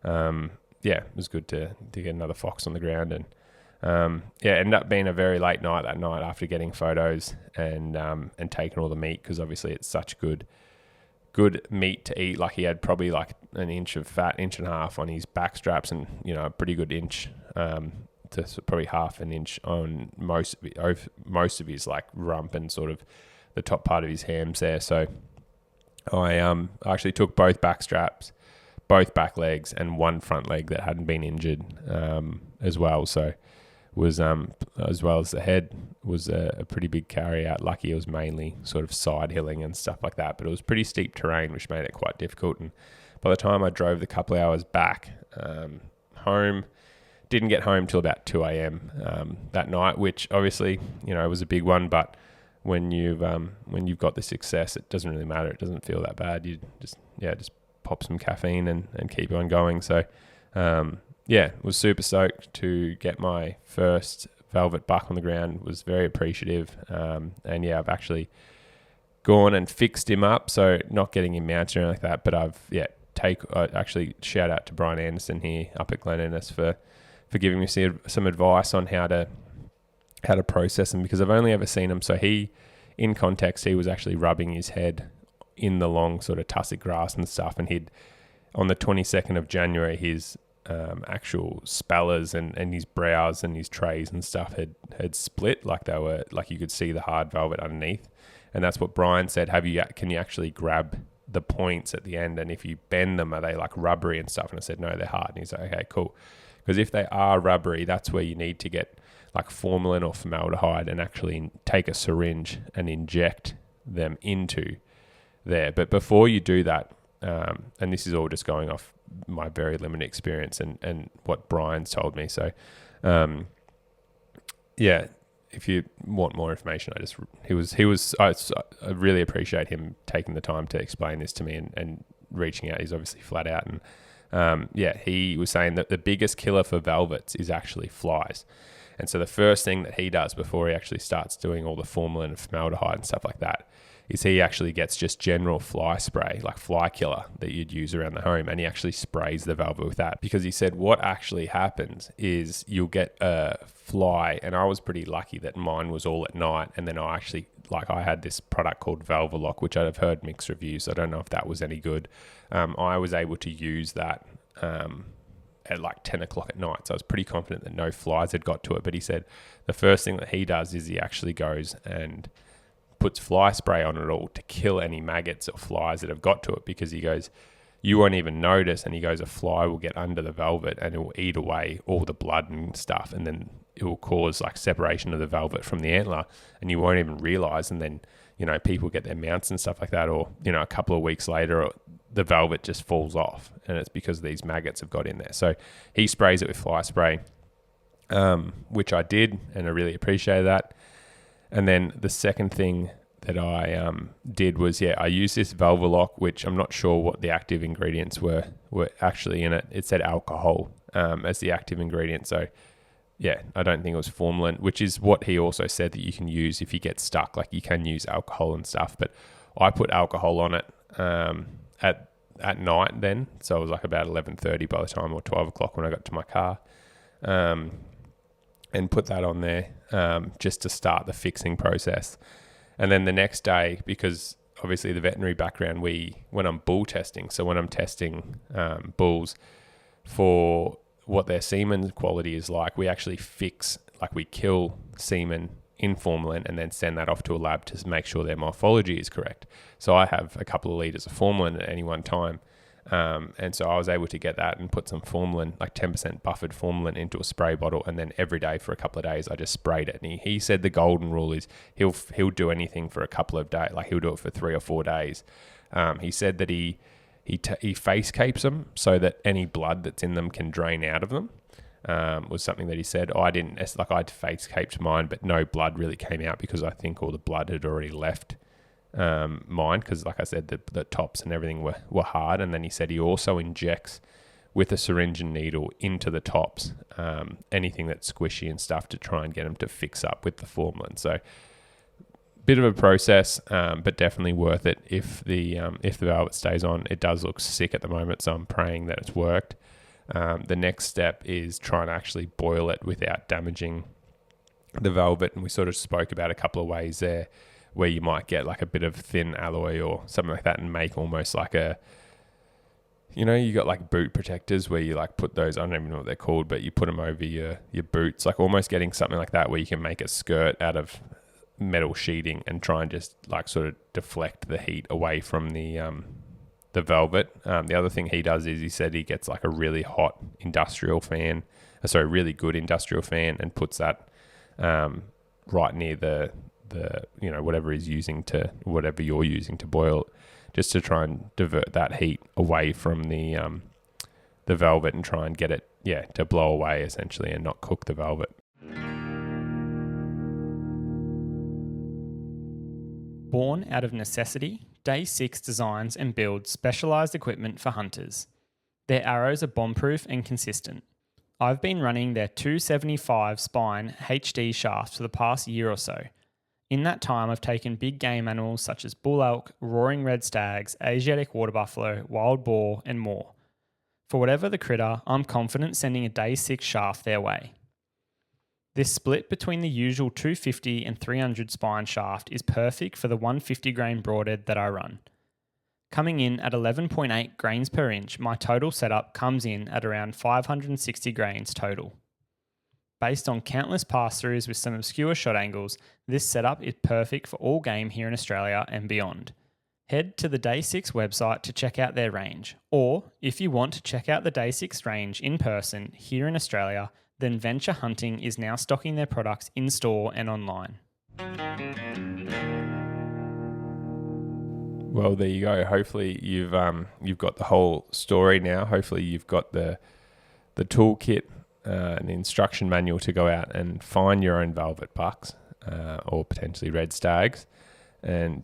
And it was good to get another fox on the ground. And ended up being a very late night that night after getting photos and taking all the meat, because obviously it's such good meat to eat. Like he had probably like an inch of fat, 1.5 inches on his back straps, and a pretty good inch to probably half an inch on most of his like rump and sort of the top part of his hams there. So I actually took both back straps, both back legs, and one front leg that hadn't been injured as well. So was as well as the head was a pretty big carry out. Lucky it was mainly sort of side hilling and stuff like that, but it was pretty steep terrain, which made it quite difficult. And by the time I drove the couple of hours back home, didn't get home till about 2 a.m. That night, which obviously was a big one. But when you've got the success, it doesn't really matter. It doesn't feel that bad. You just pop some caffeine and keep on going. So was super stoked to get my first velvet buck on the ground. Was very appreciative. I've actually gone and fixed him up, so not getting him mounted or anything like that, but I've actually shout out to Brian Anderson here up at Glen Innes for giving me some advice on how to process him, because I've only ever seen him. So in context, he was actually rubbing his head in the long sort of tussock grass and stuff, and on the 22nd of January, his actual spallers and his brows and his trays and stuff had split, like they were, like you could see the hard velvet underneath. And that's what Brian said. Can you actually grab the points at the end, and if you bend them, are they like rubbery and stuff? And I said, no, they're hard. And he's like, okay, cool. Because if they are rubbery, that's where you need to get like formalin or formaldehyde and actually take a syringe and inject them into there. But before you do that, and this is all just going off my very limited experience and what Brian's told me. So, if you want more information, I really appreciate him taking the time to explain this to me and reaching out. He's obviously flat out. And he was saying that the biggest killer for velvets is actually flies. And so the first thing that he does before he actually starts doing all the formalin and formaldehyde and stuff like that is he actually gets just general fly spray, like fly killer that you'd use around the home, and he actually sprays the velvet with that. Because he said what actually happens is you'll get a fly, and I was pretty lucky that mine was all at night, and then I had this product called Velvelock, which I've heard mixed reviews. I don't know if that was any good. I was able to use that at like 10 o'clock at night, so I was pretty confident that no flies had got to it. But he said the first thing that he does is he actually goes and puts fly spray on it all to kill any maggots or flies that have got to it, because he goes, you won't even notice, and he goes, a fly will get under the velvet and it will eat away all the blood and stuff, and then it will cause like separation of the velvet from the antler, and you won't even realize. And then people get their mounts and stuff like that, or a couple of weeks later the velvet just falls off, and it's because these maggots have got in there. So he sprays it with fly spray, which I did, and I really appreciated that. And then the second thing that I did was, I used this Velvelock, which I'm not sure what the active ingredients were actually in it. It said alcohol as the active ingredient. So, I don't think it was formalin, which is what he also said that you can use if you get stuck. Like you can use alcohol and stuff, but I put alcohol on it at at night then. So it was like about 11:30 by the time, or 12 o'clock when I got to my car. And put that on there just to start the fixing process. And then the next day, because obviously the veterinary background, when I'm bull testing, so when I'm testing bulls for what their semen quality is like, we actually we kill semen in formalin and then send that off to a lab to make sure their morphology is correct. So I have a couple of litres of formalin at any one time. And so I was able to get that and put some formalin, like 10% buffered formalin, into a spray bottle, and then every day for a couple of days I just sprayed it. And he said the golden rule is he'll do anything for a couple of days, like he'll do it for 3 or 4 days. He said that he face capes them so that any blood that's in them can drain out of them. Was something that he said. I'd face caped mine, but no blood really came out because I think all the blood had already left mine, because like I said, the tops and everything were hard. And then he said he also injects with a syringe and needle into the tops anything that's squishy and stuff to try and get them to fix up with the formalin. So bit of a process, but definitely worth it if the velvet stays on. It does look sick at the moment, so I'm praying that it's worked. The next step is trying to actually boil it without damaging the velvet, and we sort of spoke about a couple of ways there where you might get like a bit of thin alloy or something like that and make almost like you got like boot protectors where you like put those, I don't even know what they're called, but you put them over your boots, like almost getting something like that where you can make a skirt out of metal sheeting and try and just like sort of deflect the heat away from the velvet. The other thing he does is he said he gets like a really hot industrial fan, really good industrial fan, and puts that right near the whatever you're using to boil it, just to try and divert that heat away from the velvet and try and get it to blow away essentially and not cook the velvet. Born out of necessity, Day 6 designs and builds specialised equipment for hunters. Their arrows are bomb-proof and consistent. I've been running their 275 spine HD shafts for the past year or so. In that time, I've taken big game animals such as bull elk, roaring red stags, Asiatic water buffalo, wild boar, and more. For whatever the critter, I'm confident sending a Day 6 shaft their way. This split between the usual 250 and 300 spine shaft is perfect for the 150 grain broadhead that I run. Coming in at 11.8 grains per inch, my total setup comes in at around 560 grains total. Based on countless pass-throughs with some obscure shot angles, this setup is perfect for all game here in Australia and beyond. Head to the Day 6 website to check out their range, or if you want to check out the Day 6 range in person here in Australia, then Venture Hunting is now stocking their products in-store and online. Well, there you go. Hopefully you've got the whole story now. Hopefully you've got the toolkit, an instruction manual to go out and find your own velvet bucks or potentially red stags, and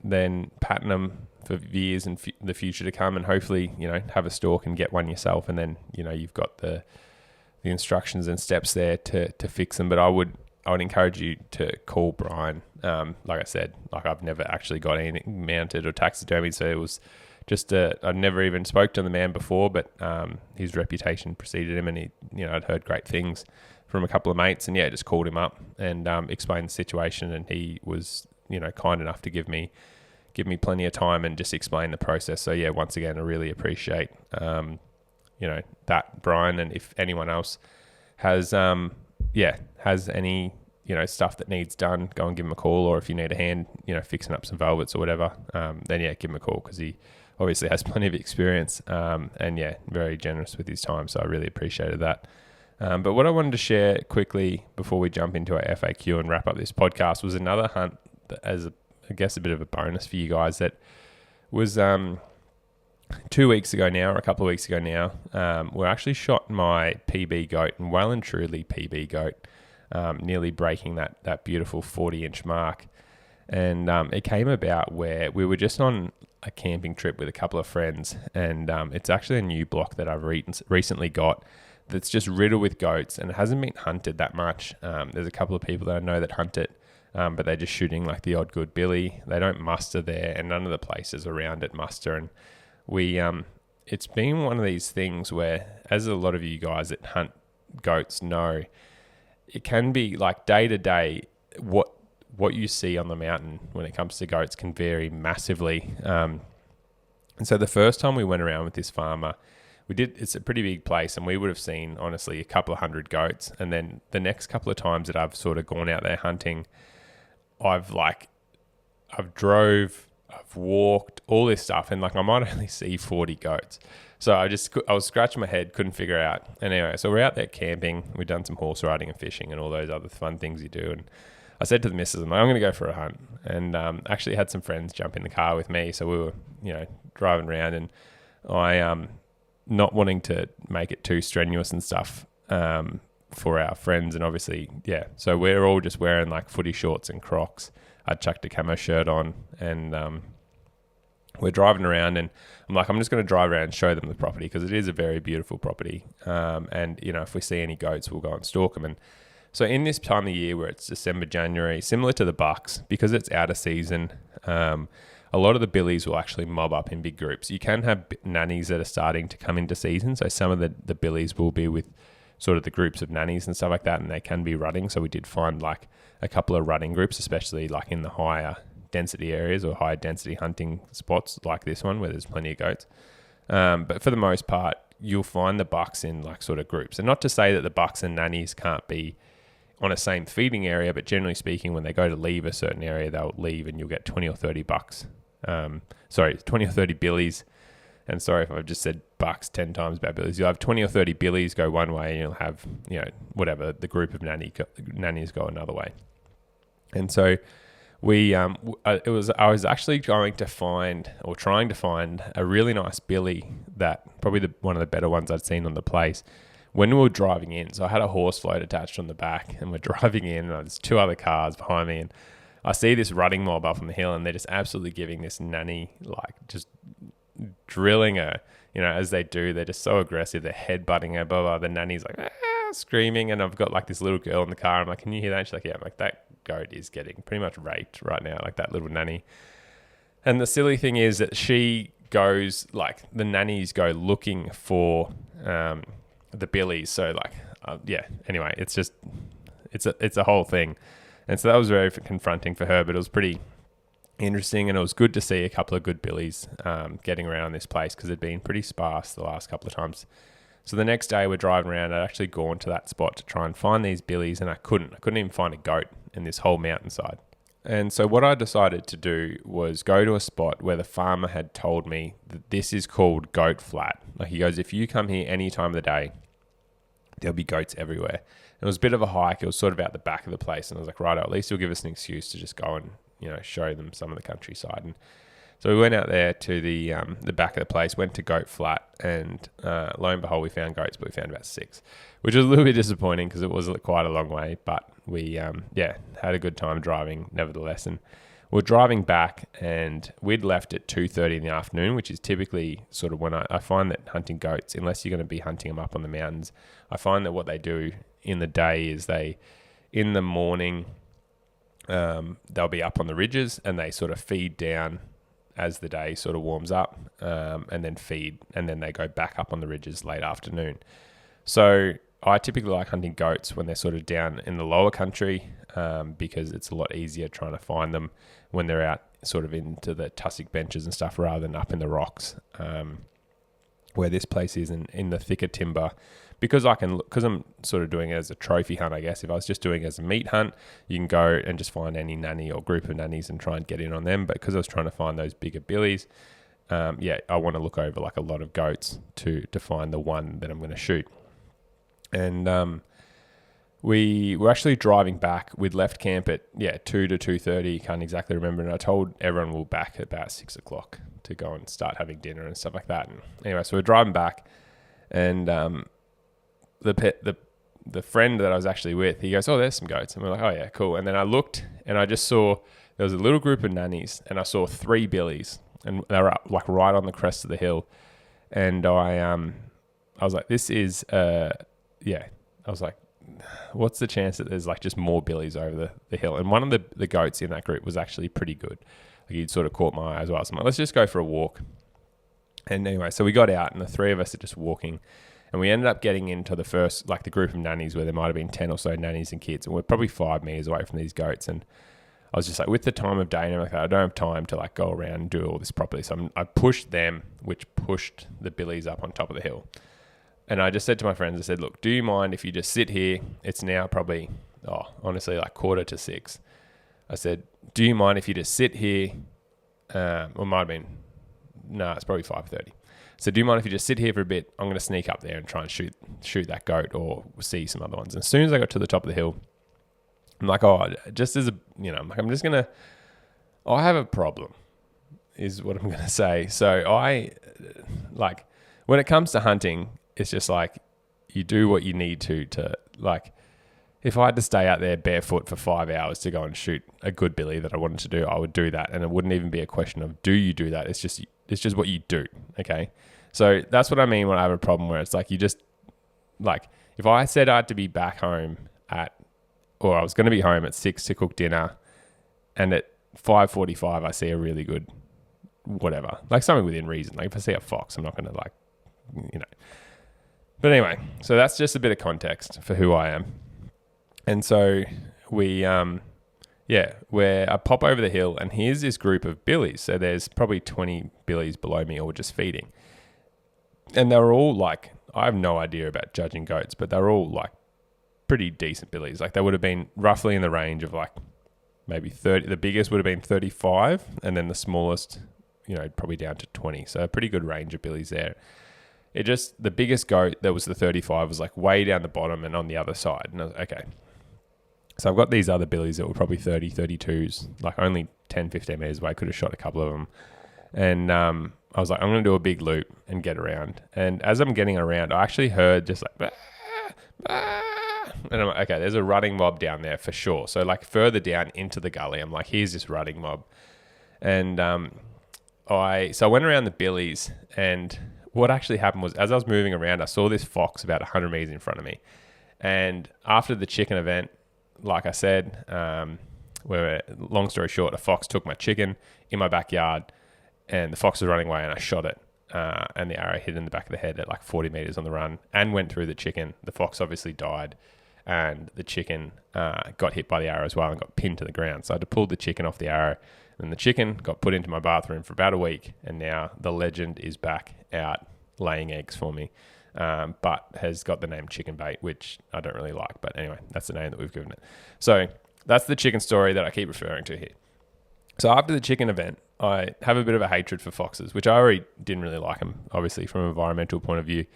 then pattern them for years in the future to come, and hopefully have a stalk and get one yourself, and then you've got the instructions and steps there to fix them. But I would encourage you to call Brian. Like I said, I've never actually got anything mounted or taxidermied, so it was just I'd never even spoke to the man before, but his reputation preceded him, and I'd heard great things from a couple of mates, and just called him up and explained the situation, and he was kind enough to give me plenty of time and just explain the process. So once again, I really appreciate that, Brian, and if anyone else has any stuff that needs done, go and give him a call, or if you need a hand fixing up some velvets or whatever, then give him a call, because he obviously has plenty of experience, and very generous with his time, so I really appreciated that. But what I wanted to share quickly before we jump into our FAQ and wrap up this podcast was another hunt that, as I guess a bit of a bonus for you guys, that was 2 weeks ago now, or a couple of weeks ago now. We actually shot my PB goat, and well and truly PB goat, nearly breaking that beautiful 40-inch mark. And it came about where we were just on a camping trip with a couple of friends, and it's actually a new block that I've recently got that's just riddled with goats, and it hasn't been hunted that much. There's a couple of people that I know that hunt it, but they're just shooting like the odd good billy. They don't muster there, and none of the places around it muster. And it's been one of these things where, as a lot of you guys that hunt goats know, it can be like day to day, what you see on the mountain when it comes to goats can vary massively. And so the first time we went around with this farmer, it's a pretty big place, and we would have seen, honestly, a couple of hundred goats. And then the next couple of times that I've sort of gone out there hunting, I've walked, all this stuff, and like I might only see 40 goats. So I was scratching my head, couldn't figure out. And anyway, so we're out there camping. We've done some horse riding and fishing and all those other fun things you do. And I said to the missus, I'm going to go for a hunt. And actually had some friends jump in the car with me. So we were, driving around, and I, not wanting to make it too strenuous and stuff for our friends. And obviously, yeah, so we're all just wearing like footy shorts and Crocs. I chucked a camo shirt on, and we're driving around, and I'm like, I'm just going to drive around and show them the property, because it is a very beautiful property. And, if we see any goats, we'll go and stalk them. And so in this time of year where it's December, January, similar to the bucks, because it's out of season, a lot of the billies will actually mob up in big groups. You can have nannies that are starting to come into season. So some of the billies will be with sort of the groups of nannies and stuff like that, and they can be rutting. So we did find like a couple of rutting groups, especially like in the higher density areas or higher density hunting spots like this one where there's plenty of goats. But for the most part, you'll find the bucks in like sort of groups. And not to say that the bucks and nannies can't be on a same feeding area, but generally speaking, when they go to leave a certain area, they'll leave and you'll get 20 or 30 bucks. 20 or 30 billies. And sorry if I've just said bucks 10 times about billies. You'll have 20 or 30 billies go one way, and you'll have, whatever, the group of nannies go another way. And so I was actually trying to find a really nice billy, that probably one of the better ones I'd seen on the place, when we were driving in. So I had a horse float attached on the back, and we're driving in, and there's two other cars behind me, and I see this rutting mob up on the hill, and they're just absolutely giving this nanny, like just drilling her, as they do. They're just so aggressive. They're headbutting her, blah, blah. The nanny's like, screaming, and I've got like this little girl in the car. I'm like, can you hear that? And she's like, yeah. I'm like, that goat is getting pretty much raped right now, like that little nanny. And the silly thing is that she goes, like, the nannies go looking for the billies. So anyway, it's a whole thing. And so that was very confronting for her, but it was pretty interesting, and it was good to see a couple of good billies getting around this place, because it'd been pretty sparse the last couple of times. So the next day we're driving around. I'd actually gone to that spot to try and find these billies, and I couldn't even find a goat in this whole mountainside. And so what I decided to do was go to a spot where the farmer had told me that this is called Goat Flat. Like, he goes, if you come here any time of the day, there'll be goats everywhere. It was a bit of a hike. It was sort of out the back of the place. And I was like, right, at least he'll give us an excuse to just go and, show them some of the countryside. And so we went out there to the back of the place, went to Goat Flat, and lo and behold, we found goats, but we found about 6, which was a little bit disappointing because it was quite a long way. But we, had a good time driving nevertheless. And we're driving back, and we'd left at 2:30 in the afternoon, which is typically sort of when I find that hunting goats, unless you're going to be hunting them up on the mountains, I find that what they do in the day is in the morning, they'll be up on the ridges, and they sort of feed down as the day sort of warms up, and then feed, and then they go back up on the ridges late afternoon. So I typically like hunting goats when they're sort of down in the lower country, because it's a lot easier trying to find them when they're out sort of into the tussock benches and stuff, rather than up in the rocks, where this place is in the thicker timber. Because I'm sort of doing it as a trophy hunt, I guess. If I was just doing it as a meat hunt, you can go and just find any nanny or group of nannies and try and get in on them. But because I was trying to find those bigger billies, I want to look over like a lot of goats to find the one that I'm going to shoot. And we were actually driving back. We'd left camp at 2 to 2:30. Can't exactly remember. And I told everyone we'll back at about 6 o'clock to go and start having dinner and stuff like that. And anyway, so we're driving back, and the friend that I was actually with, he goes, oh, there's some goats. And we're like, oh yeah, cool. And then I looked, and I just saw there was a little group of nannies, and I saw 3 billies, and they were up like right on the crest of the hill. And I was like, this is I was like, what's the chance that there's like just more billies over the hill? And one of the goats in that group was actually pretty good. Like, he'd sort of caught my eye as well. So I'm like, let's just go for a walk. And anyway, so we got out and the three of us are just walking and we ended up getting into the first, like the group of nannies where there might have been 10 or so nannies and kids. And we're probably 5 meters away from these goats. And I was just like, with the time of day and everything, I don't have time to like go around and do all this properly. So I pushed them, which pushed the billies up on top of the hill. And I just said to my friends, I said, look, do you mind if you just sit here? It's now probably, honestly, like 5:45. I said, do you mind if you just sit here? Or it might have been, it's probably 5:30. So do you mind if you just sit here for a bit? I'm going to sneak up there and try and shoot that goat or see some other ones. And as soon as I got to the top of the hill, I'm like, just as a, I'm just going to, I have a problem is what I'm going to say. So like, when it comes to hunting, it's just like, you do what you need to like, if I had to stay out there barefoot for 5 hours to go and shoot a good billy that I wanted to do, I would do that. And it wouldn't even be a question of, do you do that? It's just what you do. Okay. So that's what I mean when I have a problem where it's like, you just like, if I said I had to be back home or I was going to be home at 6 to cook dinner and at 5:45, I see a really good, whatever, like something within reason. Like if I see a fox, I'm not going to like, but anyway, so that's just a bit of context for who I am. And so I pop over the hill and here's this group of billies. So there's probably 20 billies below me all just feeding. And they're all like, I have no idea about judging goats, but they're all like pretty decent billies. Like they would have been roughly in the range of like maybe 30. The biggest would have been 35 and then the smallest, probably down to 20. So a pretty good range of billies there. The biggest goat that was the 35 was like way down the bottom and on the other side. And I was okay. So I've got these other billies that were probably 30, 32s, like only 10, 15 meters away. I could have shot a couple of them. And I was like, I'm going to do a big loop and get around. And as I'm getting around, I actually heard just like, and I'm like, okay, there's a rutting mob down there for sure. So like further down into the gully, I'm like, here's this rutting mob. And I went around the billies and what actually happened was as I was moving around, I saw this fox about 100 meters in front of me. And after the chicken event, like I said, long story short, a fox took my chicken in my backyard and the fox was running away and I shot it. And the arrow hit in the back of the head at like 40 meters on the run and went through the chicken. The fox obviously died and the chicken got hit by the arrow as well and got pinned to the ground. So I had to pull the chicken off the arrow and the chicken got put into my bathroom for about a week. And now the legend is back out laying eggs for me. But has got the name chicken bait, which I don't really like. But anyway, that's the name that we've given it. So that's the chicken story that I keep referring to here. So after the chicken event, I have a bit of a hatred for foxes, which I already didn't really like them, obviously, from an environmental point of view.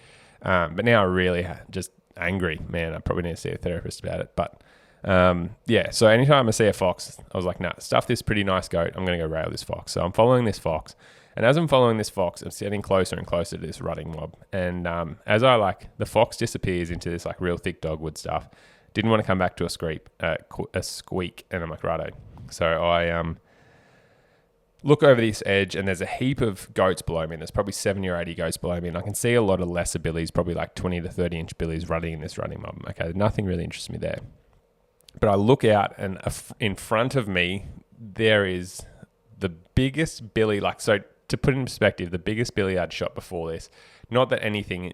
But now I really just angry. Man, I probably need to see a therapist about it. But so anytime I see a fox, I was like, stuff this pretty nice goat. I'm going to go rail this fox. So I'm following this fox. And as I'm following this fox, I'm getting closer and closer to this rutting mob. And as the fox disappears into this like real thick dogwood stuff, didn't want to come back to a squeak. And I'm like, righto. So I look over this edge and there's a heap of goats below me. There's probably 70 or 80 goats below me. And I can see a lot of lesser billies, probably like 20 to 30 inch billies running in this rutting mob. Okay, nothing really interests me there. But I look out and in front of me, there is the biggest billy, so to put it in perspective, the biggest billy I'd shot before this, not that anything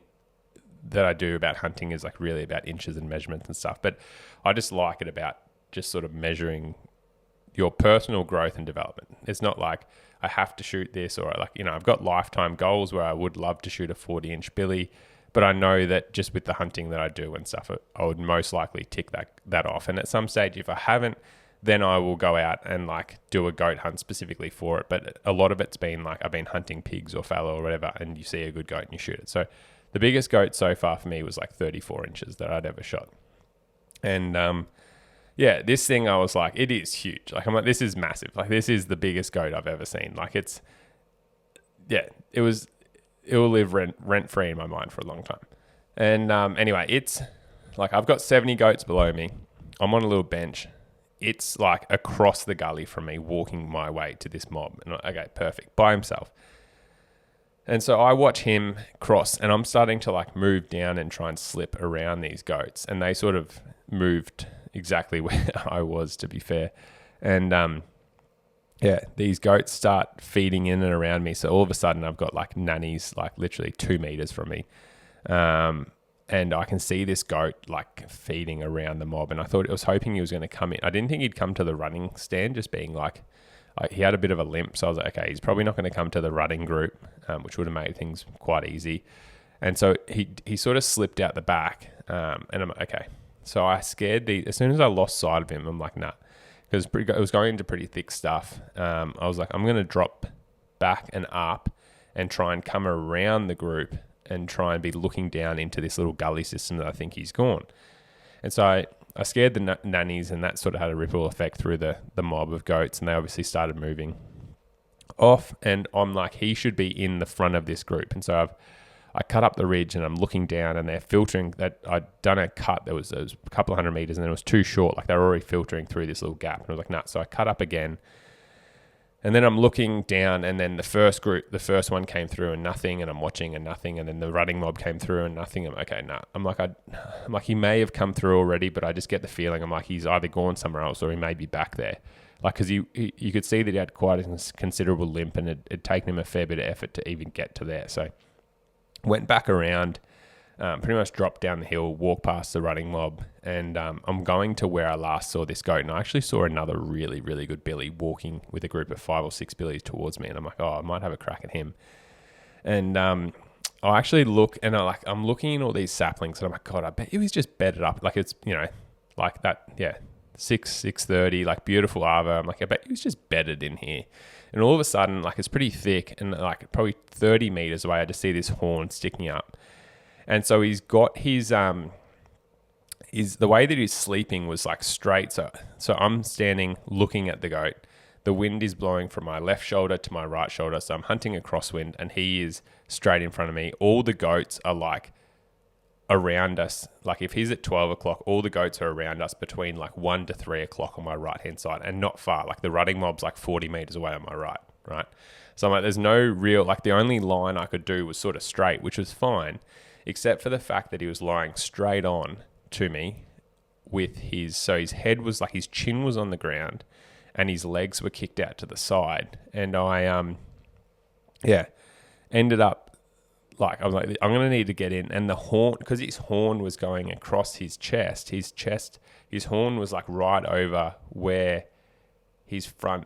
that I do about hunting is like really about inches and measurements and stuff, but I just like it about just sort of measuring your personal growth and development. It's not like I have to shoot this or I've got lifetime goals where I would love to shoot a 40-inch billy, but I know that just with the hunting that I do and stuff, I would most likely tick that off. And at some stage, if I haven't, then I will go out and do a goat hunt specifically for it. But a lot of it's been I've been hunting pigs or fallow or whatever, and you see a good goat and you shoot it. So the biggest goat so far for me was 34 inches that I'd ever shot. And this thing I was like, it is huge. I'm like, this is massive. This is the biggest goat I've ever seen. It will live rent free in my mind for a long time. And anyway, it's I've got 70 goats below me. I'm on a little bench. It's across the gully from me, walking my way to this mob. And okay, perfect, by himself. And so I watch him cross and I'm starting to move down and try and slip around these goats. And they sort of moved exactly where I was, to be fair. And these goats start feeding in and around me. So all of a sudden I've got like nannies like literally 2 meters from me. And I can see this goat like feeding around the mob. And I was hoping he was going to come in. I didn't think he'd come to the running stand, just being like, he had a bit of a limp. So I was like, okay, he's probably not going to come to the rutting group, which would have made things quite easy. And so he sort of slipped out the back. And I'm like, okay. So I scared as soon as I lost sight of him, I'm like, nah. Because it was going into pretty thick stuff. I was like, I'm going to drop back and up and try and come around the group and try and be looking down into this little gully system that I think he's gone. And so I scared the nannies, and that sort of had a ripple effect through the mob of goats, and they obviously started moving off. And I'm like, he should be in the front of this group. And so I cut up the ridge and I'm looking down, and they're filtering that. I'd done a cut that was a couple of 100 meters, and then it was too short. Like they were already filtering through this little gap. And I was like, nah. So I cut up again, and then I'm looking down, and then the first one came through and nothing, and I'm watching and nothing, and then the rutting mob came through and nothing. I'm okay, nah. I'm like, he may have come through already, but I just get the feeling I'm like, he's either gone somewhere else or he may be back there. Like, because you could see that he had quite a considerable limp, and it'd taken him a fair bit of effort to even get to there. So went back around, pretty much dropped down the hill, walked past the rutting mob, and I'm going to where I last saw this goat. And I actually saw another really, really good billy walking with a group of 5 or 6 billies towards me. And I'm like, oh, I might have a crack at him. And I actually look, and I'm looking in all these saplings, and I'm like, God, I bet he was just bedded up. Like it's, like that, 630, like beautiful arbor. I'm like, I bet he was just bedded in here. And all of a sudden, like it's pretty thick, and like probably 30 meters away, I just see this horn sticking up. And so he's got his the way that he's sleeping was like straight. So I'm standing looking at the goat. The wind is blowing from my left shoulder to my right shoulder. So I'm hunting a crosswind, and he is straight in front of me. All the goats are like around us. Like if he's at 12 o'clock, all the goats are around us between like 1 to 3 o'clock on my right hand side, and not far. Like the rutting mob's like 40 meters away on my right. So I'm like, there's no real, like the only line I could do was sort of straight, which was fine, except for the fact that he was lying straight on to me with his head was like, his chin was on the ground and his legs were kicked out to the side. And I, ended up like, I was like, I'm going to need to get in. And the horn, because his horn was going across his horn was like right over where his front,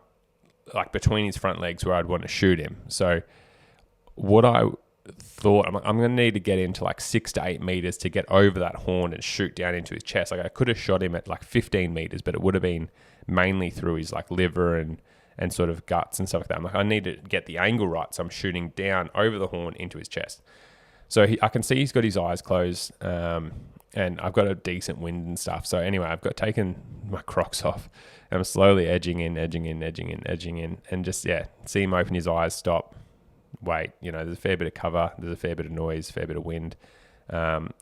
like between his front legs where I'd want to shoot him. So what I thought, I'm going to need to get into like 6 to 8 meters to get over that horn and shoot down into his chest. Like I could have shot him at like 15 meters, but it would have been mainly through his like liver and sort of guts and stuff like that. I'm like, I need to get the angle right, so I'm shooting down over the horn into his chest. So I can see he's got his eyes closed, and I've got a decent wind and stuff. So anyway, I've got taken my Crocs off, and I'm slowly edging in, and just see him open his eyes, stop, wait. There's a fair bit of cover, there's a fair bit of noise, fair bit of wind,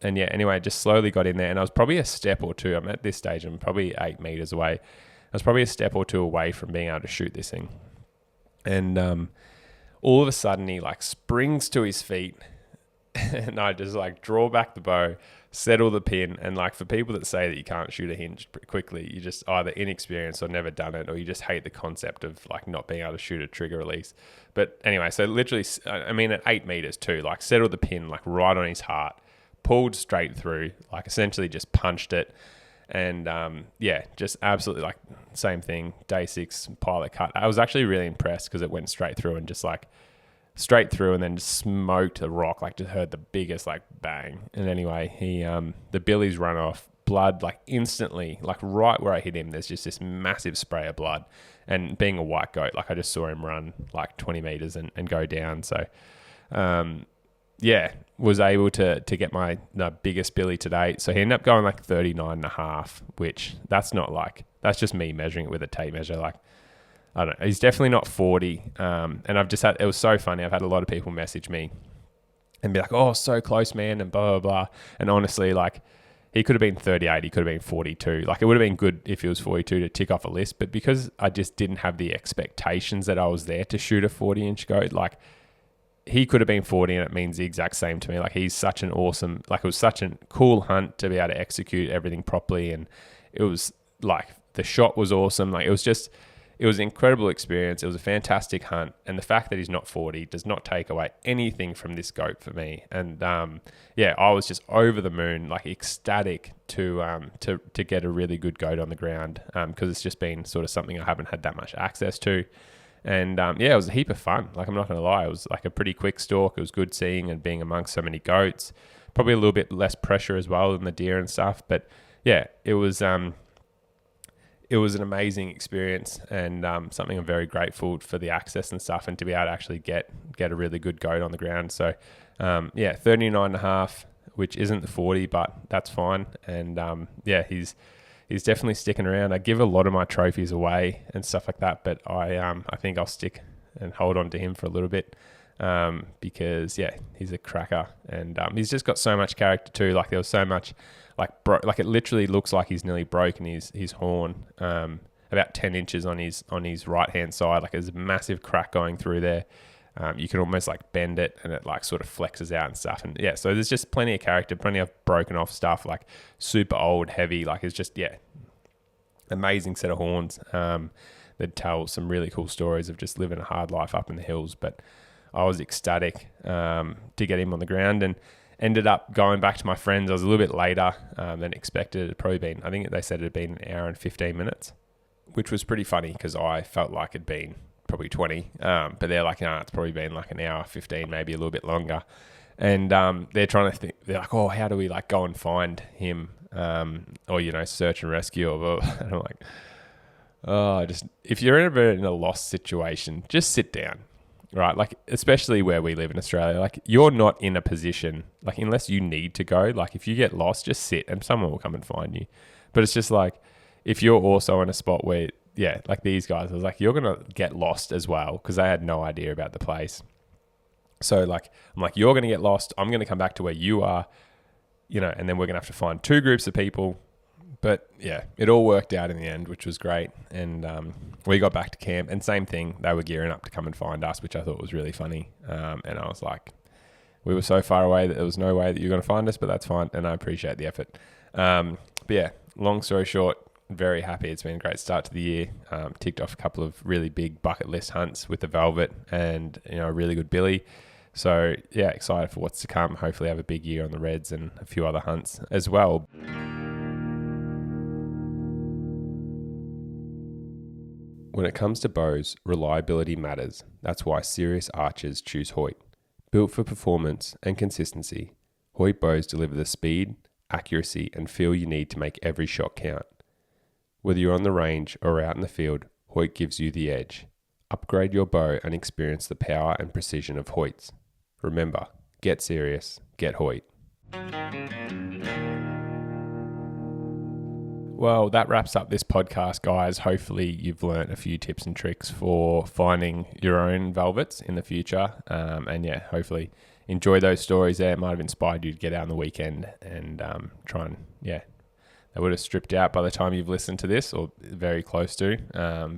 anyway, just slowly got in there, and I was probably a step or two. I'm at this stage, I'm probably 8 meters away. I was probably a step or two away from being able to shoot this thing. And all of a sudden he like springs to his feet, and I just like draw back the bow, settle the pin. And like for people that say that you can't shoot a hinge quickly, you just either inexperienced or never done it, or you just hate the concept of like not being able to shoot a trigger release. But anyway, so literally, at 8 meters too, like settled the pin like right on his heart, pulled straight through, like essentially just punched it. And just absolutely like same thing, day 6 pilot cut. I was actually really impressed because it went straight through and just like straight through, and then just smoked the rock, like just heard the biggest like bang. And anyway, he the billies run off, blood like instantly, like right where I hit him, there's just this massive spray of blood. And being a white goat, like I just saw him run like 20 meters and go down. So was able to get the biggest billy to date. So he ended up going like 39.5, which that's just me measuring it with a tape measure. Like, I don't know, he's definitely not 40. And I've just had, it was so funny. I've had a lot of people message me and be like, oh, so close, man, and blah, blah, blah. And honestly, like, he could have been 38, he could have been 42. Like, it would have been good if he was 42 to tick off a list. But because I just didn't have the expectations that I was there to shoot a 40-inch goat, like, he could have been 40 and it means the exact same to me. Like, he's such an awesome, like, it was such a cool hunt to be able to execute everything properly. And it was like, the shot was awesome. Like, it it was an incredible experience. It was a fantastic hunt. And the fact that he's not 40 does not take away anything from this goat for me. And I was just over the moon, like ecstatic to get a really good goat on the ground, because it's just been sort of something I haven't had that much access to. And it was a heap of fun. Like, I'm not going to lie. It was like a pretty quick stalk. It was good seeing and being amongst so many goats. Probably a little bit less pressure as well than the deer and stuff. But yeah, it was an amazing experience, and something I'm very grateful for the access and stuff, and to be able to actually get a really good goat on the ground. So 39.5, which isn't the 40, but that's fine. And he's definitely sticking around. I give a lot of my trophies away and stuff like that, but I think I'll stick and hold on to him for a little bit, because he's a cracker, and he's just got so much character too. Like, there was so much like it literally looks like he's nearly broken his horn, about 10 inches on his right hand side. Like, there's a massive crack going through there. You can almost like bend it, and it like sort of flexes out and stuff. And so there's just plenty of character, plenty of broken off stuff, like super old, heavy. Like, it's just amazing set of horns. That tell some really cool stories of just living a hard life up in the hills. But I was ecstatic to get him on the ground, and ended up going back to my friends. I was a little bit later than expected. It had probably been, I think they said it had been an hour and 15 minutes, which was pretty funny because I felt like it'd been probably 20. But they're like, no, it's probably been like an hour, 15, maybe a little bit longer. And they're trying to think, they're like, oh, how do we like go and find him? Or, search and rescue. And I'm like, if you're ever in a lost situation, just sit down. Right, like, especially where we live in Australia, like, you're not in a position, like, unless you need to go, like, if you get lost, just sit and someone will come and find you. But it's just like, if you're also in a spot where, like these guys, I was like, you're going to get lost as well, because they had no idea about the place. So, like, I'm like, you're going to get lost. I'm going to come back to where you are, and then we're going to have to find two groups of people. But it all worked out in the end, which was great. And we got back to camp, and same thing, they were gearing up to come and find us, which I thought was really funny. And I was like, we were so far away that there was no way that you're going to find us, but that's fine. And I appreciate the effort. Long story short, very happy. It's been a great start to the year. Ticked off a couple of really big bucket list hunts with the velvet, and a really good billy. So excited for what's to come. Hopefully have a big year on the reds and a few other hunts as well. When it comes to bows, reliability matters. That's why serious archers choose Hoyt. Built for performance and consistency, Hoyt bows deliver the speed, accuracy, and feel you need to make every shot count. Whether you're on the range or out in the field, Hoyt gives you the edge. Upgrade your bow and experience the power and precision of Hoyts. Remember, get serious, get Hoyt. Well, that wraps up this podcast, guys. Hopefully you've learnt a few tips and tricks for finding your own velvets in the future. Hopefully enjoy those stories there. It might have inspired you to get out on the weekend and try and, they would have stripped out by the time you've listened to this, or very close to.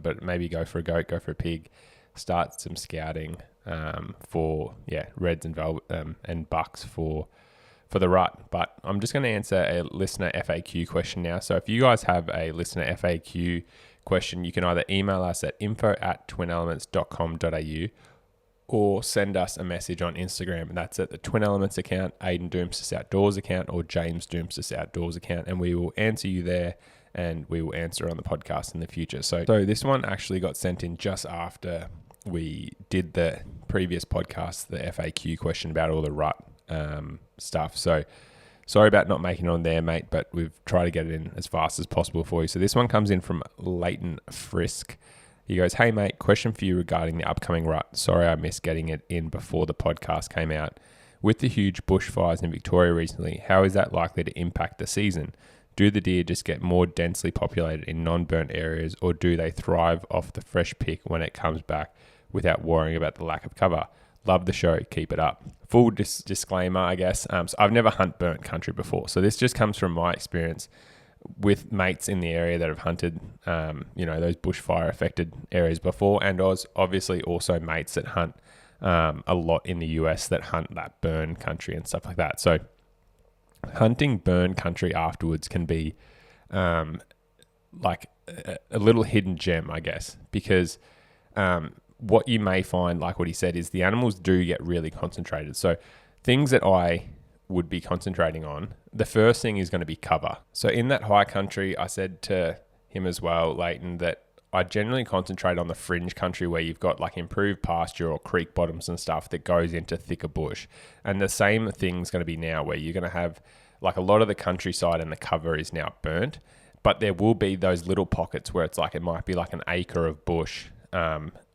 But maybe go for a goat, go for a pig, start some scouting for, reds and velvet and bucks for the rut. But I'm just going to answer a listener FAQ question now. So if you guys have a listener FAQ question, you can either email us at info@twinelements.com.au or send us a message on Instagram. And that's at the Twin Elements account, Aidan Doumtsis Outdoors account, or James Doumtsis Outdoors account. And we will answer you there, and we will answer on the podcast in the future. So this one actually got sent in just after we did the previous podcast, the FAQ question about all the rut stuff. So sorry about not making it on there, mate, but we've tried to get it in as fast as possible for you. So this one comes in from Leighton Frisk. He goes, hey mate, question for you regarding the upcoming rut. Sorry I missed getting it in before the podcast came out. With the huge bushfires in Victoria recently, how is that likely to impact the season? Do the deer just get more densely populated in non-burnt areas, or do they thrive off the fresh pick when it comes back without worrying about the lack of cover? Love the show. Keep it up. Full disclaimer, I guess. So I've never hunted burnt country before. So this just comes from my experience with mates in the area that have hunted, those bushfire affected areas before. And obviously also mates that hunt a lot in the US that hunt that burn country and stuff like that. So hunting burn country afterwards can be a little hidden gem, I guess, because what you may find, like what he said, is the animals do get really concentrated. So things that I would be concentrating on, the first thing is going to be cover. So in that high country, I said to him as well, Leighton, that I generally concentrate on the fringe country where you've got like improved pasture or creek bottoms and stuff that goes into thicker bush. And the same thing's going to be now, where you're going to have like a lot of the countryside and the cover is now burnt, but there will be those little pockets where it's like, it might be like an acre of bush,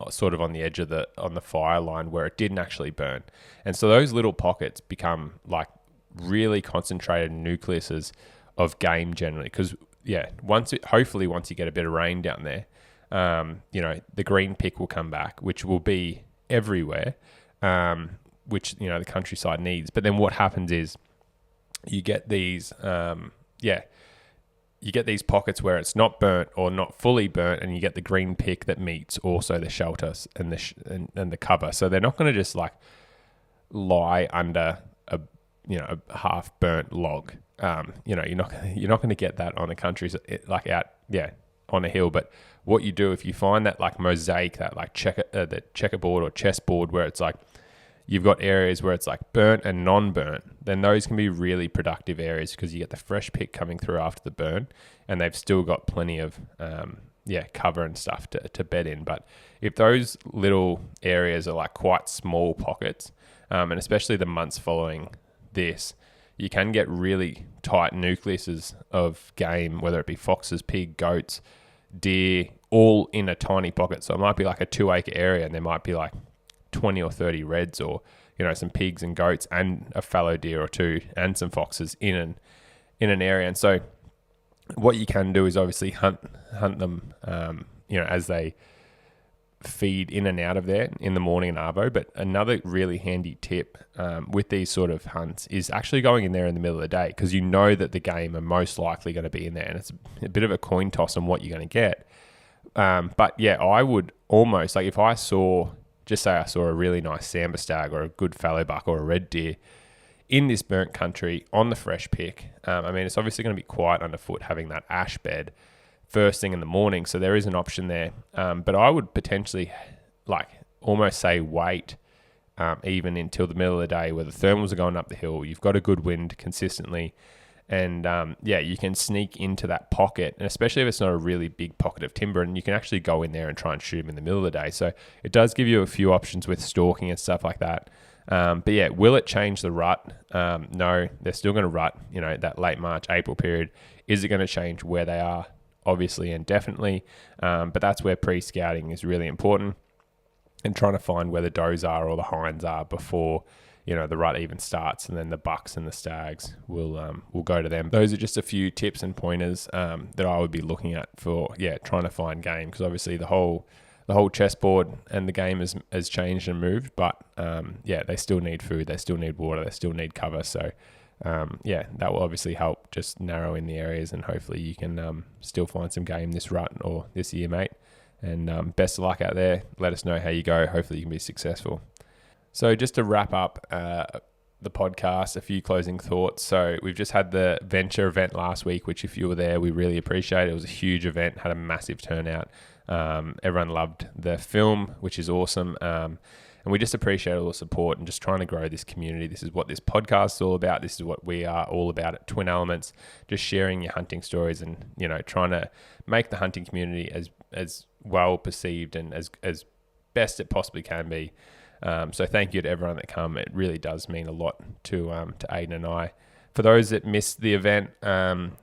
sort of on the edge of on the fire line where it didn't actually burn. And so those little pockets become like really concentrated nucleuses of game generally. Because hopefully once you get a bit of rain down there, the green pick will come back, which will be everywhere, which, the countryside needs. But then what happens is you get these, you get these pockets where it's not burnt or not fully burnt, and you get the green pick that meets also the shelter and the cover. So they're not going to just like lie under a half burnt log. You're not going to get that on a country like out on a hill. But what you do if you find that like mosaic, that like the checkerboard or chessboard where it's like you've got areas where it's like burnt and non-burnt, then those can be really productive areas because you get the fresh pick coming through after the burn, and they've still got plenty of cover and stuff to bed in. But if those little areas are like quite small pockets, and especially the months following this, you can get really tight nucleuses of game, whether it be foxes, pig, goats, deer, all in a tiny pocket. So it might be like a 2-acre area, and there might be like 20 or 30 reds, or some pigs and goats and a fallow deer or two and some foxes in an area. And so what you can do is obviously hunt them as they feed in and out of there in the morning and arvo. But another really handy tip with these sort of hunts is actually going in there in the middle of the day, because you know that the game are most likely going to be in there, and it's a bit of a coin toss on what you're going to get. But yeah, I would almost, like, if I saw, just say I saw a really nice sambar stag or a good fallow buck or a red deer in this burnt country on the fresh pick. It's obviously going to be quiet underfoot having that ash bed first thing in the morning, so there is an option there. But I would potentially almost say wait even until the middle of the day where the thermals are going up the hill. You've got a good wind consistently, and you can sneak into that pocket, and especially if it's not a really big pocket of timber, and you can actually go in there and try and shoot them in the middle of the day. So it does give you a few options with stalking and stuff like that. But yeah, will it change the rut? No, they're still going to rut, that late March, April period. Is it going to change where they are? Obviously and definitely. But that's where pre-scouting is really important, and trying to find where the does are or the hinds are before the rut even starts, and then the bucks and the stags will go to them. Those are just a few tips and pointers that I would be looking at for trying to find game, because obviously the whole chessboard and the game has changed and moved, but they still need food, they still need water, they still need cover. So that will obviously help just narrow in the areas, and hopefully you can still find some game this rut or this year, mate. And best of luck out there. Let us know how you go. Hopefully you can be successful. So just to wrap up the podcast, a few closing thoughts. So we've just had the Venture event last week, which if you were there, we really appreciate it. It was a huge event, had a massive turnout. Everyone loved the film, which is awesome. And we just appreciate all the support and just trying to grow this community. This is what this podcast is all about. This is what we are all about at Twin Elements, just sharing your hunting stories and, trying to make the hunting community as well perceived and as best it possibly can be. So thank you to everyone that come. It really does mean a lot to Aiden and I. For those that missed the event,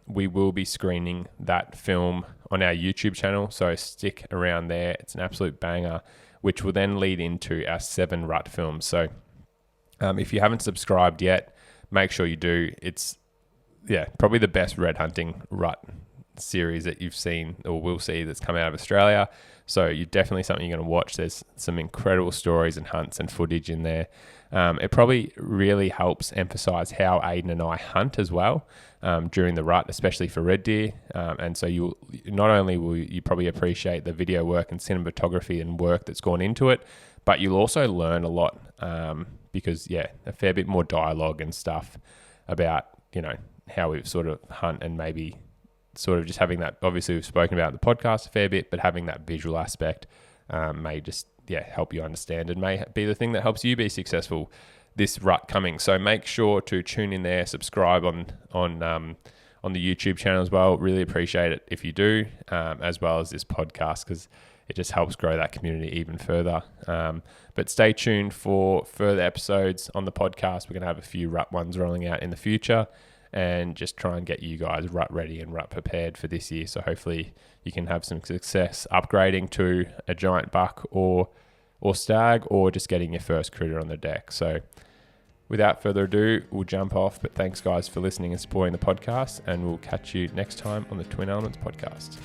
we will be screening that film on our YouTube channel, so stick around there. It's an absolute banger, which will then lead into our 7 rut films. So if you haven't subscribed yet, make sure you do. It's probably the best red hunting rut series that you've seen or will see that's come out of Australia. So you're definitely something you're going to watch. There's some incredible stories and hunts and footage in there. It probably really helps emphasize how Aiden and I hunt as well during the rut, especially for red deer. And so you not only will you probably appreciate the video work and cinematography and work that's gone into it, but you'll also learn a lot because a fair bit more dialogue and stuff about how we sort of hunt and maybe sort of just having that, obviously we've spoken about the podcast a fair bit, but having that visual aspect may just help you understand and may be the thing that helps you be successful this rut coming. So make sure to tune in there, subscribe on the YouTube channel as well. Really appreciate it if you do, as well as this podcast, because it just helps grow that community even further. But stay tuned for further episodes on the podcast. We're going to have a few rut ones rolling out in the future, and just try and get you guys rut ready and rut prepared for this year. So hopefully you can have some success upgrading to a giant buck or stag, or just getting your first critter on the deck. So without further ado, we'll jump off. But thanks guys for listening and supporting the podcast, and we'll catch you next time on the Twin Elements podcast.